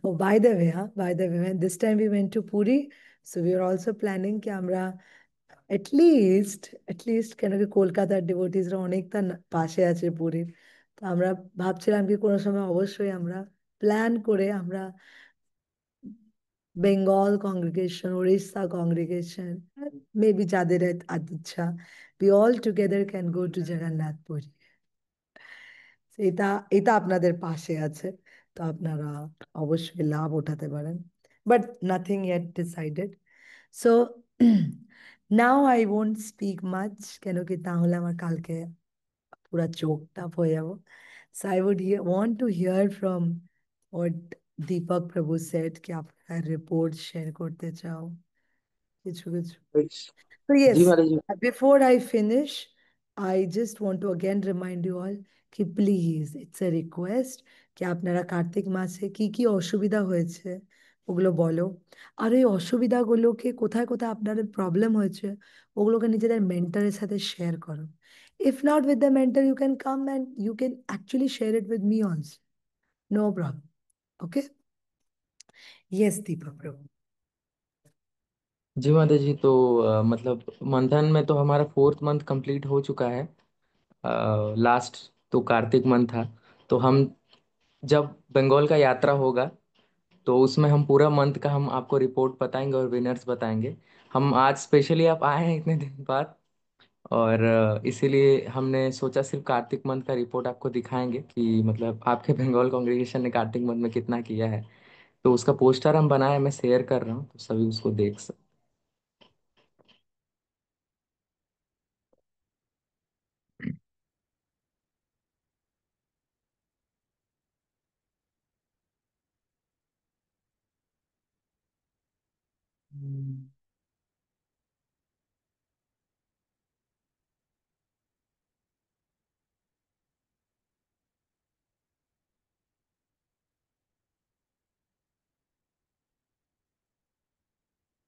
oh, by the way, by the way, when this time we went to Puri, so we are also planning कि আমরা at least কেন কি কলকাতার ডিভোটিসরা অনেকটা পাশে আছে পুরীর, তো আমরা ভাবছিলাম কি কোনো সময় অবশ্যই আমরা প্ল্যান করে আমরা Bengal congregation, Orissa congregation, maybe যাদের ইচ্ছা, we all together can go to Jagannath Puri. এটা এটা আপনাদের পাশে আছে, তো আপনারা অবশ্যই লাভ উঠাতে পারেন, but nothing yet decided. So now I won't speak much, কেন কি তাহলে আমার কালকে পুরা চোখটা হয়ে যাবো। So I would want to hear from what Deepak Prabhu said কি আপনার রিপোর্ট শেয়ার করতে চাও কিছু কিছু। So ji yes, Maharaj ji. before I finish, I just want to again remind you all कि please, it's a request कि আপনারা কার্তিক মাসে কি কি অসুবিধা হয়েছে ওগুলো বলো, আর এই অসুবিধাগুলোকে কোথায় কোথায় আপনাদের প্রবলেম হয়েছে ওগুলোকে নিজেদের মেন্টরের সাথে শেয়ার করো। If not with the mentor, you can come and you can actually share it with me also. No problem. Okay? Yes, Deepak Prabhu. जी माता जी, तो मतलब मंथन में तो हमारा 4th मंथ कंप्लीट हो चुका है। लास्ट तो कार्तिक मंथ था। तो हम जब बंगाल का यात्रा होगा तो उसमें हम पूरा मंथ का हम आपको रिपोर्ट बताएंगे और विनर्स बताएंगे। हम आज स्पेशली आप आए हैं इतने दिन बाद, और इसीलिए हमने सोचा सिर्फ कार्तिक मंथ का रिपोर्ट आपको दिखाएंगे कि मतलब आपके बंगाल कांग्रेगेशन ने कार्तिक मंथ में कितना किया है। तो उसका पोस्टर हम बनाए, मैं शेयर कर रहा हूँ तो सभी उसको देख सकते।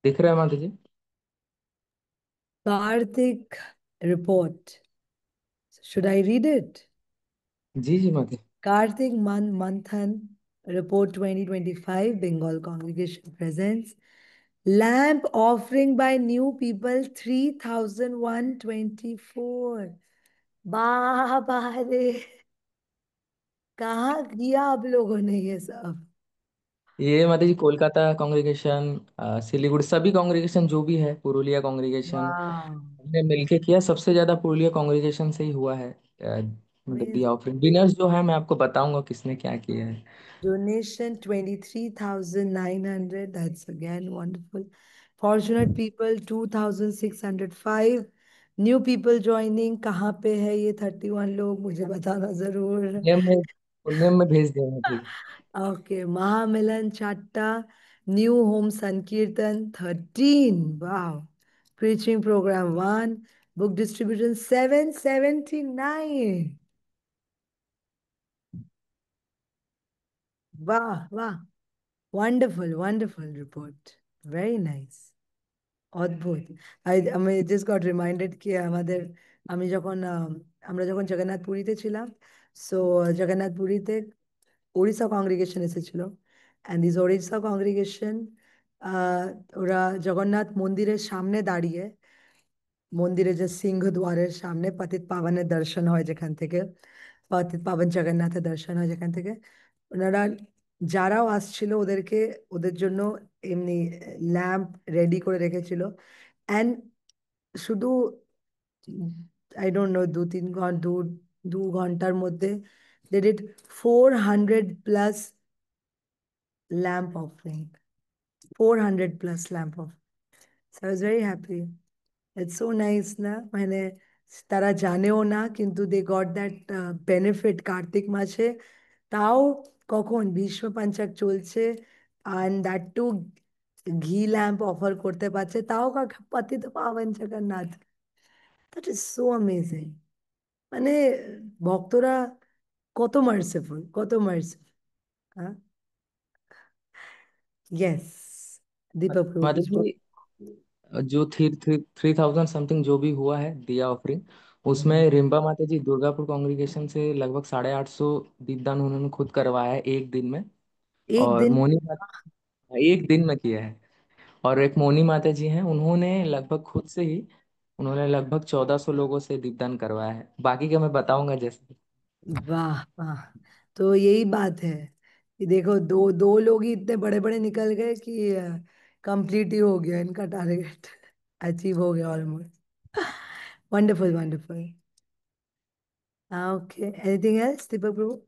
दिख रहा है माता जी? Karthik report. Should I read it? जी जी माता जी। Karthik Manthan Report 2025, Bengal Congregation presents Lamp offering by new people 3124. बाबा रे, कहाँ किया आप लोगों ने ये सब? ये माता जी कोलकाता कांग्रेगेशन, सिलीगुड़ी, सभी कांग्रेगेशन जो भी है, पुरुलिया कांग्रेगेशन, वाह, हमने मिलके किया। सबसे ज्यादा पुरुलिया कांग्रेगेशन से ही हुआ है। मतलब दिया amazing. ऑफरिंग, विनर्स जो है मैं आपको बताऊंगा किसने क्या किया है। Donation 23,900. That's again wonderful. Fortunate people 2,605. New people joining. कहाँ पे है ये 31 लोग, मुझे बताना जरूर। नेम में भेज देना जी। Okay, Mahamilan Chatta. New Home Sankirtan 13. Wow. Preaching program 1. Book distribution 779. Wow, wow. Wonderful, wonderful report. Very nice. অদ্ভুত। আমি জাস্ট গট রিমাইন্ডেড কি আমাদের, আমি যখন আমরা যখন জগন্নাথ পুরীতে ছিলাম, সো জগন্নাথ পুরীতে ওড়িশা কংগ্রিগেশন এসেছিল, অ্যান্ড দিস ওড়িশা কংগ্রিগেশন ওরা জগন্নাথ মন্দিরের সামনে দাঁড়িয়ে, মন্দিরে যে সিংহদ্বারের সামনে পতিত পাবনের দর্শন হয় যেখান থেকে, পতিত পাবন জগন্নাথের দর্শন হয় যেখান থেকে, ওনারা যারাও আসছিল ওদেরকে ওদের জন্য এমনি ল্যাম্প রেডি করে রেখেছিল। অ্যান্ড শুধু আই ডোন্ট নো 2-3 ঘন্টা, 2 ঘন্টার মধ্যে they did 400+ lamp offering, 400+ lamp off. So I was very happy. It's so nice না, মানে তারা জানেও না কিন্তু they got that benefit Kartik মাসে, তাও কখন ভীষ্ম পঞ্চক চলছে and that to ghee lamp offer করতে পারছে, তাও Patit Paban Jagannath. That is so amazing. মানে ভক্তরা কত মার্সিফুল, কত মার্সিফুল। হ্যাঁ, यस, दीपक प्रभु माता कुछ बोल। जी, जो 3,000 समथिंग जो भी हुआ है दिया ऑफरिंग, उसमें रिम्बा माता जी दुर्गापुर कांग्रीगेशन से लगभग 850 दीपदान उन्होंने खुद करवाया है एक दिन में। एक और दिन? मोनी माता एक दिन में किया है। और एक मोनी माता जी हैं, उन्होंने लगभग खुद से ही उन्होंने लगभग 1400 लोगों से दीपदान करवाया है। बाकी का मैं बताऊंगा जैसे। वाह वाह। तो यही बात है कि देखो, दो दो लोग ही इतने बड़े बड़े निकल गए कि कंप्लीट ही हो गया इनका टारगेट। अचीव हो गया almost. Wonderful wonderful. Okay, anything else Deepak Prabhu?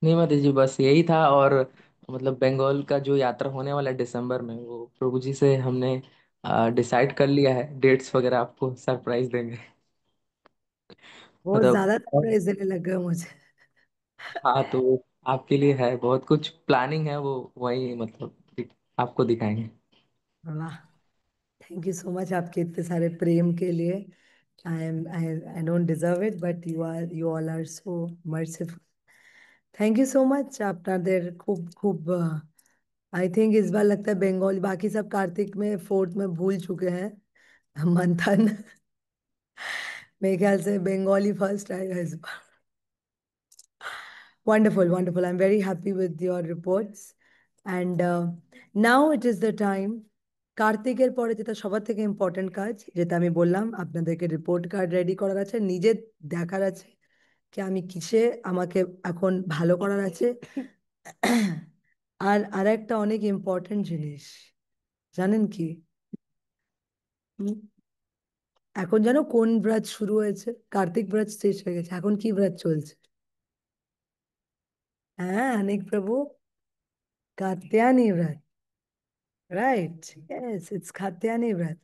नहीं माता जी, बस यही था। और मतलब बंगाल का जो यात्रा होने वाला है दिसंबर में, वो प्रभु जी से हमने डिसाइड कर लिया है। डेट्स वगैरह आपको सरप्राइज देंगे। बहुत मतलब ज्यादा सरप्राइज देने लग गए मुझे। हाँ, तो आपके लिए है, बहुत कुछ प्लानिंग है, वो वही मतलब आपको दिखाएंगे। वाह, थैंक यू सो मच आपके इतने सारे प्रेम के लिए। I don't deserve it, but you all are so merciful. Thank you so much আপনাদের খুব খুব। आई थिंक इस बार लगता है बंगाली, बाकी सब कार्तिक में फोर्थ में भूल चुके हैं। मंथन। मेरे ख्याल से बंगाली फर्स्ट आएगा इस बार। Wonderful, wonderful. I'm very happy with your reports. And now it is the time. কার্তিকের পরে যেটা সবার থেকে ইম্পর্টেন্ট কাজ, যেটা আমি বললাম, আপনাদেরকে রিপোর্ট কার্ড রেডি করার আছে, নিজে দেখার আছে কি আমি কিসে আমাকে এখন ভালো করার আছে। আর আরেকটা অনেক ইম্পর্টেন্ট জিনিস, জানেন কি? হুম, এখন জানো কোন ব্রত শুরু হয়েছে? কার্তিক ব্রত শেষ হয়ে গেছে, এখন কি ব্রত চলছে? হ্যাঁ, অনেক প্রভু, কাত্যায়নী ব্রত। Right. Yes, it's Katyani Vrat.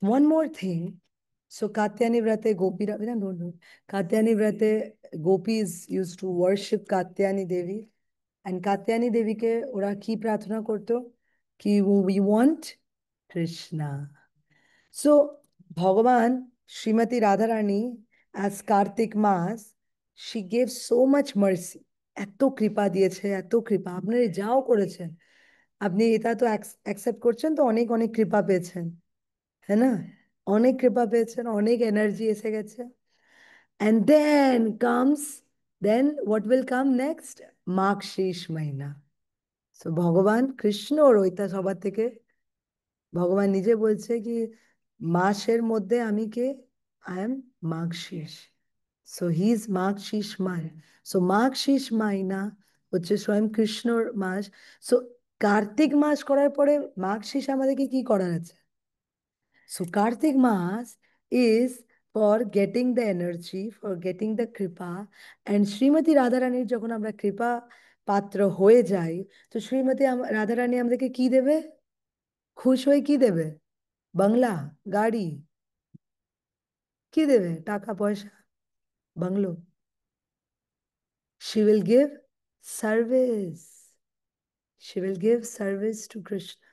One more thing. So Katyani Vrate Gopira, no, no. Katyani Vrate gopis used to worship Katyani Devi. And Katyani Devi ke ora ki prarthana korto? Ki we want Krishna. So Bhagavan, Srimati Radharani, as Kartik Mas, she gave so much mercy. এত কৃপা দিয়েছে, এত কৃপা, আপনারা যাও করেছেন, আপনি এটা তো অ্যাকসেপ্ট করছেন, তো অনেক অনেক কৃপা পেয়েছেন, হ্যাঁ না? অনেক কৃপা পেয়েছেন, অনেক এনার্জি এসে গেছে। And then comes, then what will come next? Magh শেষ মাইনা। সো ভগবান কৃষ্ণ রইতা সবার থেকে, ভগবান নিজে বলছে কি মাসের মধ্যে আমি কে? আই এম মাঘ শীষ। সো হি ইজ মাঘ শীষ মাই। সো মাঘ শীষ মাইনা হচ্ছে স্বয়ং কৃষ্ণর মাস। সো কার্তিক মাস করার পরে মাঘ শীষ আমাদেরকে কি করার আছে? সো কার্তিক মাস is for getting the energy, for getting the kripa. And Shrimati রাধারানীর যখন আমরা কৃপা পাত্র হয়ে যাই, তো শ্রীমতী রাধারানী আমাদেরকে কি দেবে? খুশ হয়ে কি দেবে? বাংলা, গাড়ি, কি দেবে? টাকা পয়সা, bungalow. She will give service. She will give service to Krishna.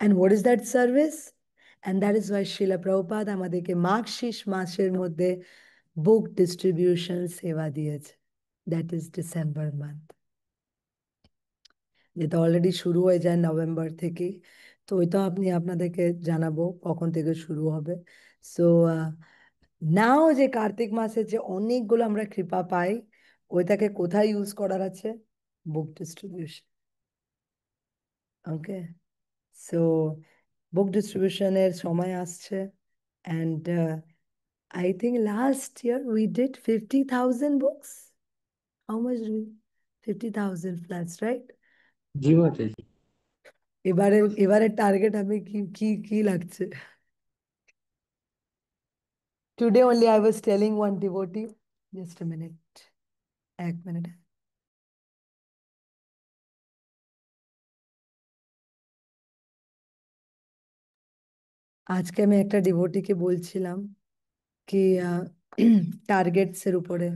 And what is that service? And that is why Srila Prabhupada আমাদেরকে মাঘ শীষ মাসের মধ্যে বুক ডিস্ট্রিবিউশন সেবা দিয়েছে। দ্যাট ইজ ডিসেম্বর মান্থ, যেটা অলরেডি শুরু হয়ে যায় নভেম্বর থেকে। তো ওইটা আপনি আপনাদেরকে জানাবো কখন থেকে শুরু হবে। সো নাও যে কার্তিক মাসে যে অনেকগুলো আমরা কৃপা পাই, ওইটাকে কোথায় ইউজ করার আছে? বুক ডিস্ট্রিবিউশন। ওকে, সো বুক ডিস্ট্রিবিউশনের সময় আসছে। And I think last year we did 50,000 books. How much do? 50,000 plus, right? Ji माता जी। এবারে এবারে টার্গেট আমি কি কি কি লাগছে? Today only I was telling one devotee, just a minute, এক মিনিট। আজকে আমি একটা ডিভোটিকে বলছিলাম কি টার্গেটস এর উপরে।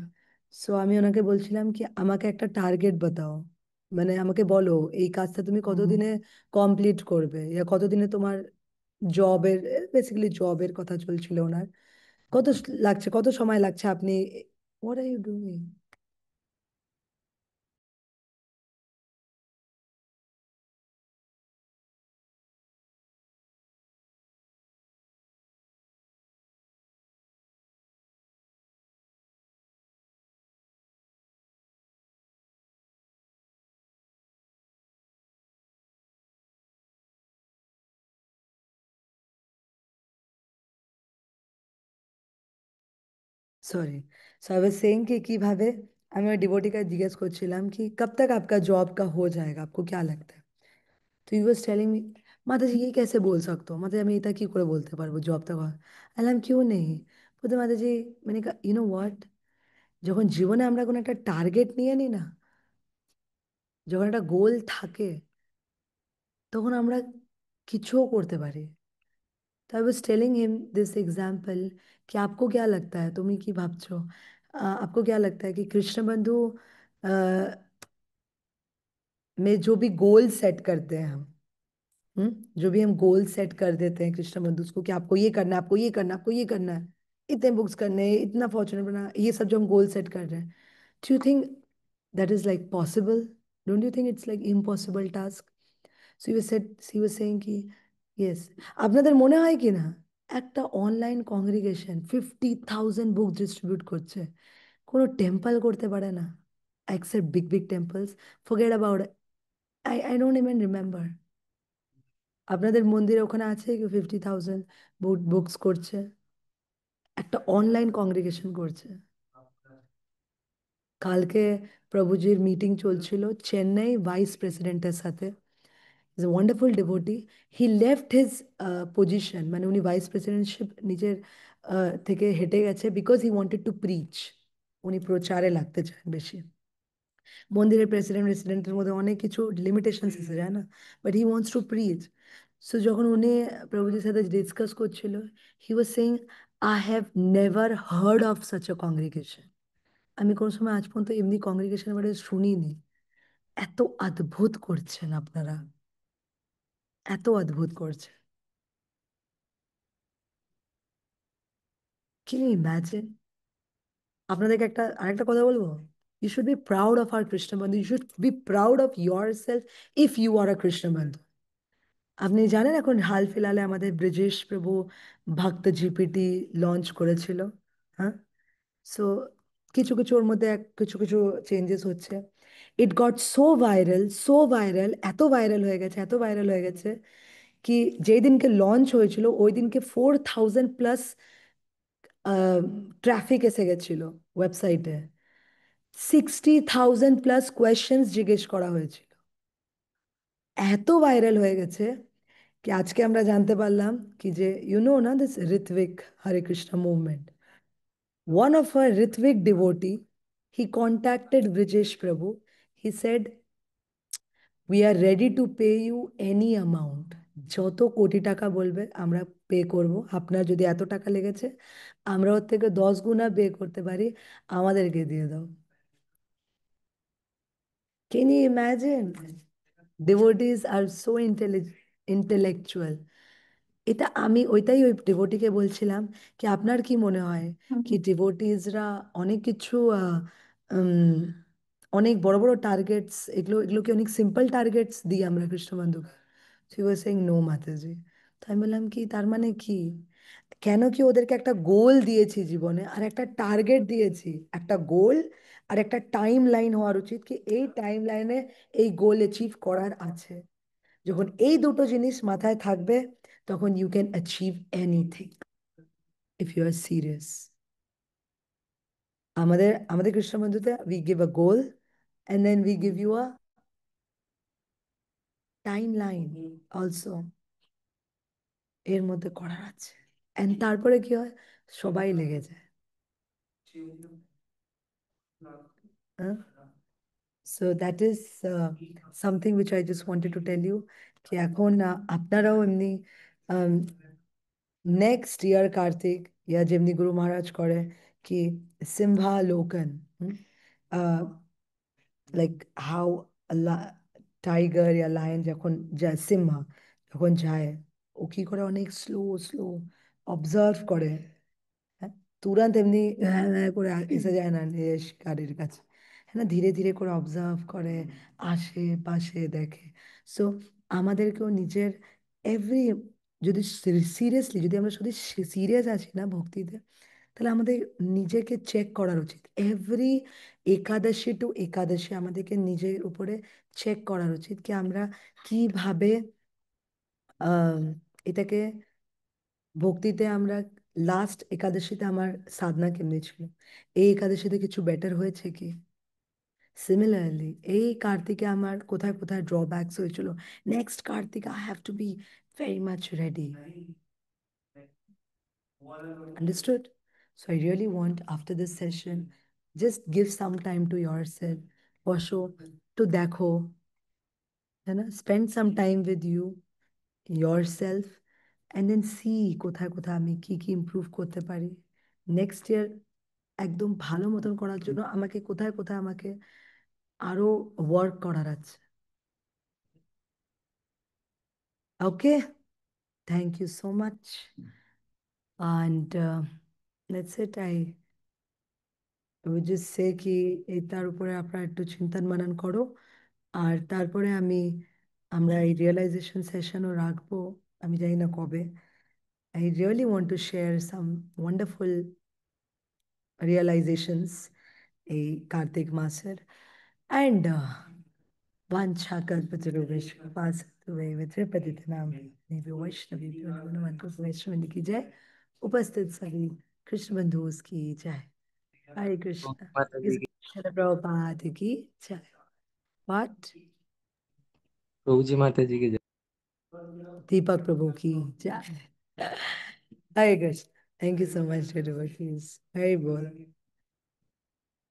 সো আমি ওনাকে বলছিলাম কি আমাকে একটা টার্গেট বাতাও, মানে আমাকে বলো এই কাজটা তুমি কতদিনে কমপ্লিট করবে, ইয়া কতদিনে তোমার জবের, বেসিক্যালি জবের কথা চলছিল ওনার, কত লাগছে, কত সময় লাগছে আপনি, what are you doing? Sorry, so I was saying कि কিভাবে আমি ওই ডিভোটিকে জিজ্ঞেস করছিলাম कि कब तक आपका जॉब का हो जाएगा, आपको क्या लगता है? তো হি ওয়াজ টেলিং মি, মাতাজি ये कैसे बोल सकते हो, মাতাজি আমি এটা কি করে বলতে পারবো জব তক আলাম क्यों नहीं? বলতে মাতাজি, मैंने कहा यू नो व्हाट, যখন জীবনে আমরা কোনো একটা টার্গেট নিয়ে নিই না, যখন একটা গোল থাকে, তখন আমরা কিছুও করতে পারি। তো I was telling him this example कि आपको क्या लगता है, तुम्हें কি ভাবছো, आपको क्या लगता है कि कृष्ण बंधु में जो भी गोल सेट करते हैं हम, जो भी हम गोल सेट कर देते हैं कृष्ण बंधु को कि आपको ये करना है, आपको ये करना है, आपको ये करना है, इतने बुक्स करने हैं, इतना फॉर्चूनेट बना, ये सब जो हम गोल सेट कर रहे हैं, do you think that is like possible? Don't you think it's like impossible task? So he was saying কি, yes, আপনাদের মনে হয় কি না একটা অনলাইন কংগ্রিগেশন 50,000 বুক ডিস্ট্রিবিউট করছে, কোনো টেম্পল করতে পারে না, except big big temples, forget about it. I don't even remember. আপনাদের মন্দিরে ওখানে আছে কি 50,000 বুকস করছে, একটা অনলাইন কংগ্রিগেশন করছে। কালকে প্রভুজির মিটিং চলছিল চেন্নাই ভাইস প্রেসিডেন্টের সাথে, is a wonderful devotee. He left his position, মানে উনি ভাইস প্রেসিডেন্টশিপ নিজের থেকে হেঁটে গেছে because he wanted to preach, উনি প্রচারে লাগতে চান বেশি। মন্দিরের প্রেসিডেন্ট রেসিডেন্টের মধ্যে অনেক কিছু লিমিটেশনস এসে যায় না, but he wants to preach. So যখন উনি প্রভুজির সাথে ডিসকাস করছিল, he was saying, I have never heard of such a congregation, আমি কোনো সময় আজ পর্যন্ত এমনি কংগ্রিগেশন মানে শুনিনি, এত অদ্ভুত করছেন আপনারা, এত অদ্ভুত করছেন। Can you imagine? আপনাদেরকে আরেকটা কথা বলবো, you should be proud of our Krishna Bandhu, you should be proud of yourself if you are a Krishna Bandhu. আপনি জানেন এখন হাল ফিলহালে আমাদের ব্রিজেশ প্রভু ভক্ত জিপিটি লঞ্চ করেছিল, হ্যাঁ? সো কিছু কিছু ওর মধ্যে কিছু কিছু চেঞ্জেস হচ্ছে। ইট গট সো ভাইরাল, এত ভাইরাল হয়ে গেছে, এত ভাইরাল হয়ে গেছে কি যেই দিনকে লঞ্চ হয়েছিল ওই দিনকে 4,000+ ট্রাফিক এসে গেছিল ওয়েবসাইটে, 60,000+ কোয়েশ্চেন্স জিজ্ঞেস করা হয়েছিল, এত ভাইরাল হয়ে গেছে কি আজকে আমরা জানতে পারলাম কি যে ইউ নো না this Ritwik Hare Krishna movement, one of our Ritvik devotee, he contacted Brijesh Prabhu. He said, we are ready to pay you any amount. যত কোটি টাকা বলবে আমরা পে করব, আপনার যদি এত টাকা লেগেছে আমরা ওর থেকে 10 গুণা পে করতে পারি, আমাদেরকে দিয়ে দাও। Can you imagine? Devotees are so intellectual. এটা আমি ওইটাই ওই ডিভোটিকে বলছিলাম কি আপনার কি মনে হয় কি ডিভোটিসরা অনেক কিছু উম, অনেক বড় বড় টার্গেটস, এগুলো এগুলো কি অনেক সিম্পল টার্গেটস দিই আমরা কৃষ্ণ বন্ধুকে? শি ওয়াজ সেইং নো মাতাজি। তো আমি বললাম কি তার মানে কি, কেন কি ওদেরকে একটা গোল দিয়েছি জীবনে আর একটা টার্গেট দিয়েছি, একটা গোল আর একটা টাইম লাইন হওয়ার উচিত কি এই টাইম লাইনে এই গোল অ্যাচিভ করার আছে, যখন এই দুটো জিনিস মাথায় থাকবে তখন you can achieve anything if you are serious. আমাদের আমাদের কৃষ্ণ বন্ধুতে we give a goal and then we give you a timeline also, এর মধ্যে করার আছে, and তারপরে কি হয় সবাই লেগে যায়, হ্যাঁ? So that is something which I just wanted to tell you কি এখন আপনারাও এমনি নেক্সট ইয়ার কার্তিক ইয়া যেমনি গুরু মহারাজ করে কি সিম্হালোকন, লাইক হাউ টাইগার ইয়া লায়ন যখন যায়, সিম্হা যখন যায় ও কি করে অনেক স্লো স্লো অবজার্ভ করে, হ্যাঁ, তুরন্ত এমনি হ্যাঁ হ্যাঁ করে এসে যায় না নিজের শিকারের কাছে, হ্যাঁ না, ধীরে ধীরে করে অবজার্ভ করে, আশেপাশে দেখে। সো আমাদেরকেও নিজের এভরি, যদি সিরিয়াসলি যদি আমরা শুধু সিরিয়াস আছি না ভক্তিতে, তাহলে আমাদের নিজেকে চেক করার উচিত, এভরি একাদশী টু একাদশী আমাদেরকে নিজের উপরে চেক করার উচিত কি আমরা কিভাবে এটাকে ভক্তিতে আমরা লাস্ট একাদশীতে আমার সাধনা কেমনি ছিল, এই একাদশীতে কিছু বেটার হয়েছে কি? সিমিলারলি এই কার্তিকে আমার কোথায় কোথায় ড্রব্যাকস হয়েছিল, next Kartik I have to be very much ready. Understood? So I really want after this session, just give some time to yourself. বসো, to দেখো, है ना? Spend some time with you, yourself, and then see কোথায় কোথায় আমি কি কি ইমপ্রুভ করতে পারি। নেক্সট ইয়ার একদম ভালো মতন করার জন্য আমাকে কোথায় কোথায় আমাকে আরো ওয়ার্ক করার আছে। Okay, thank you so much. And let's it, I would just say কি এই তার উপরে আপনারা একটু চিন্তন মানন করো, আর তারপরে আমরা এই রিয়েলাইজেশন সেশনও রাখবো, আমি জানি না কবে। I really want to share some wonderful realizations এই কার্তিক মাসের। And वाञ्छाकल्पतरुभ्यश्च कृपासिन्धुभ्यैव पतितनां देवी वैष्णवेभ्यो नमो नमः। वैष्णव की जय, उपस्थित सभी कृष्ण बंधुओं की जय। हरे कृष्ण। माता जी इस की, श्रील प्रभुपाद की जय। What? प्रभु जी माता जी की जय। दीपक प्रभु की जय। Hare Krishna. Thank you so much, devotees. Very well.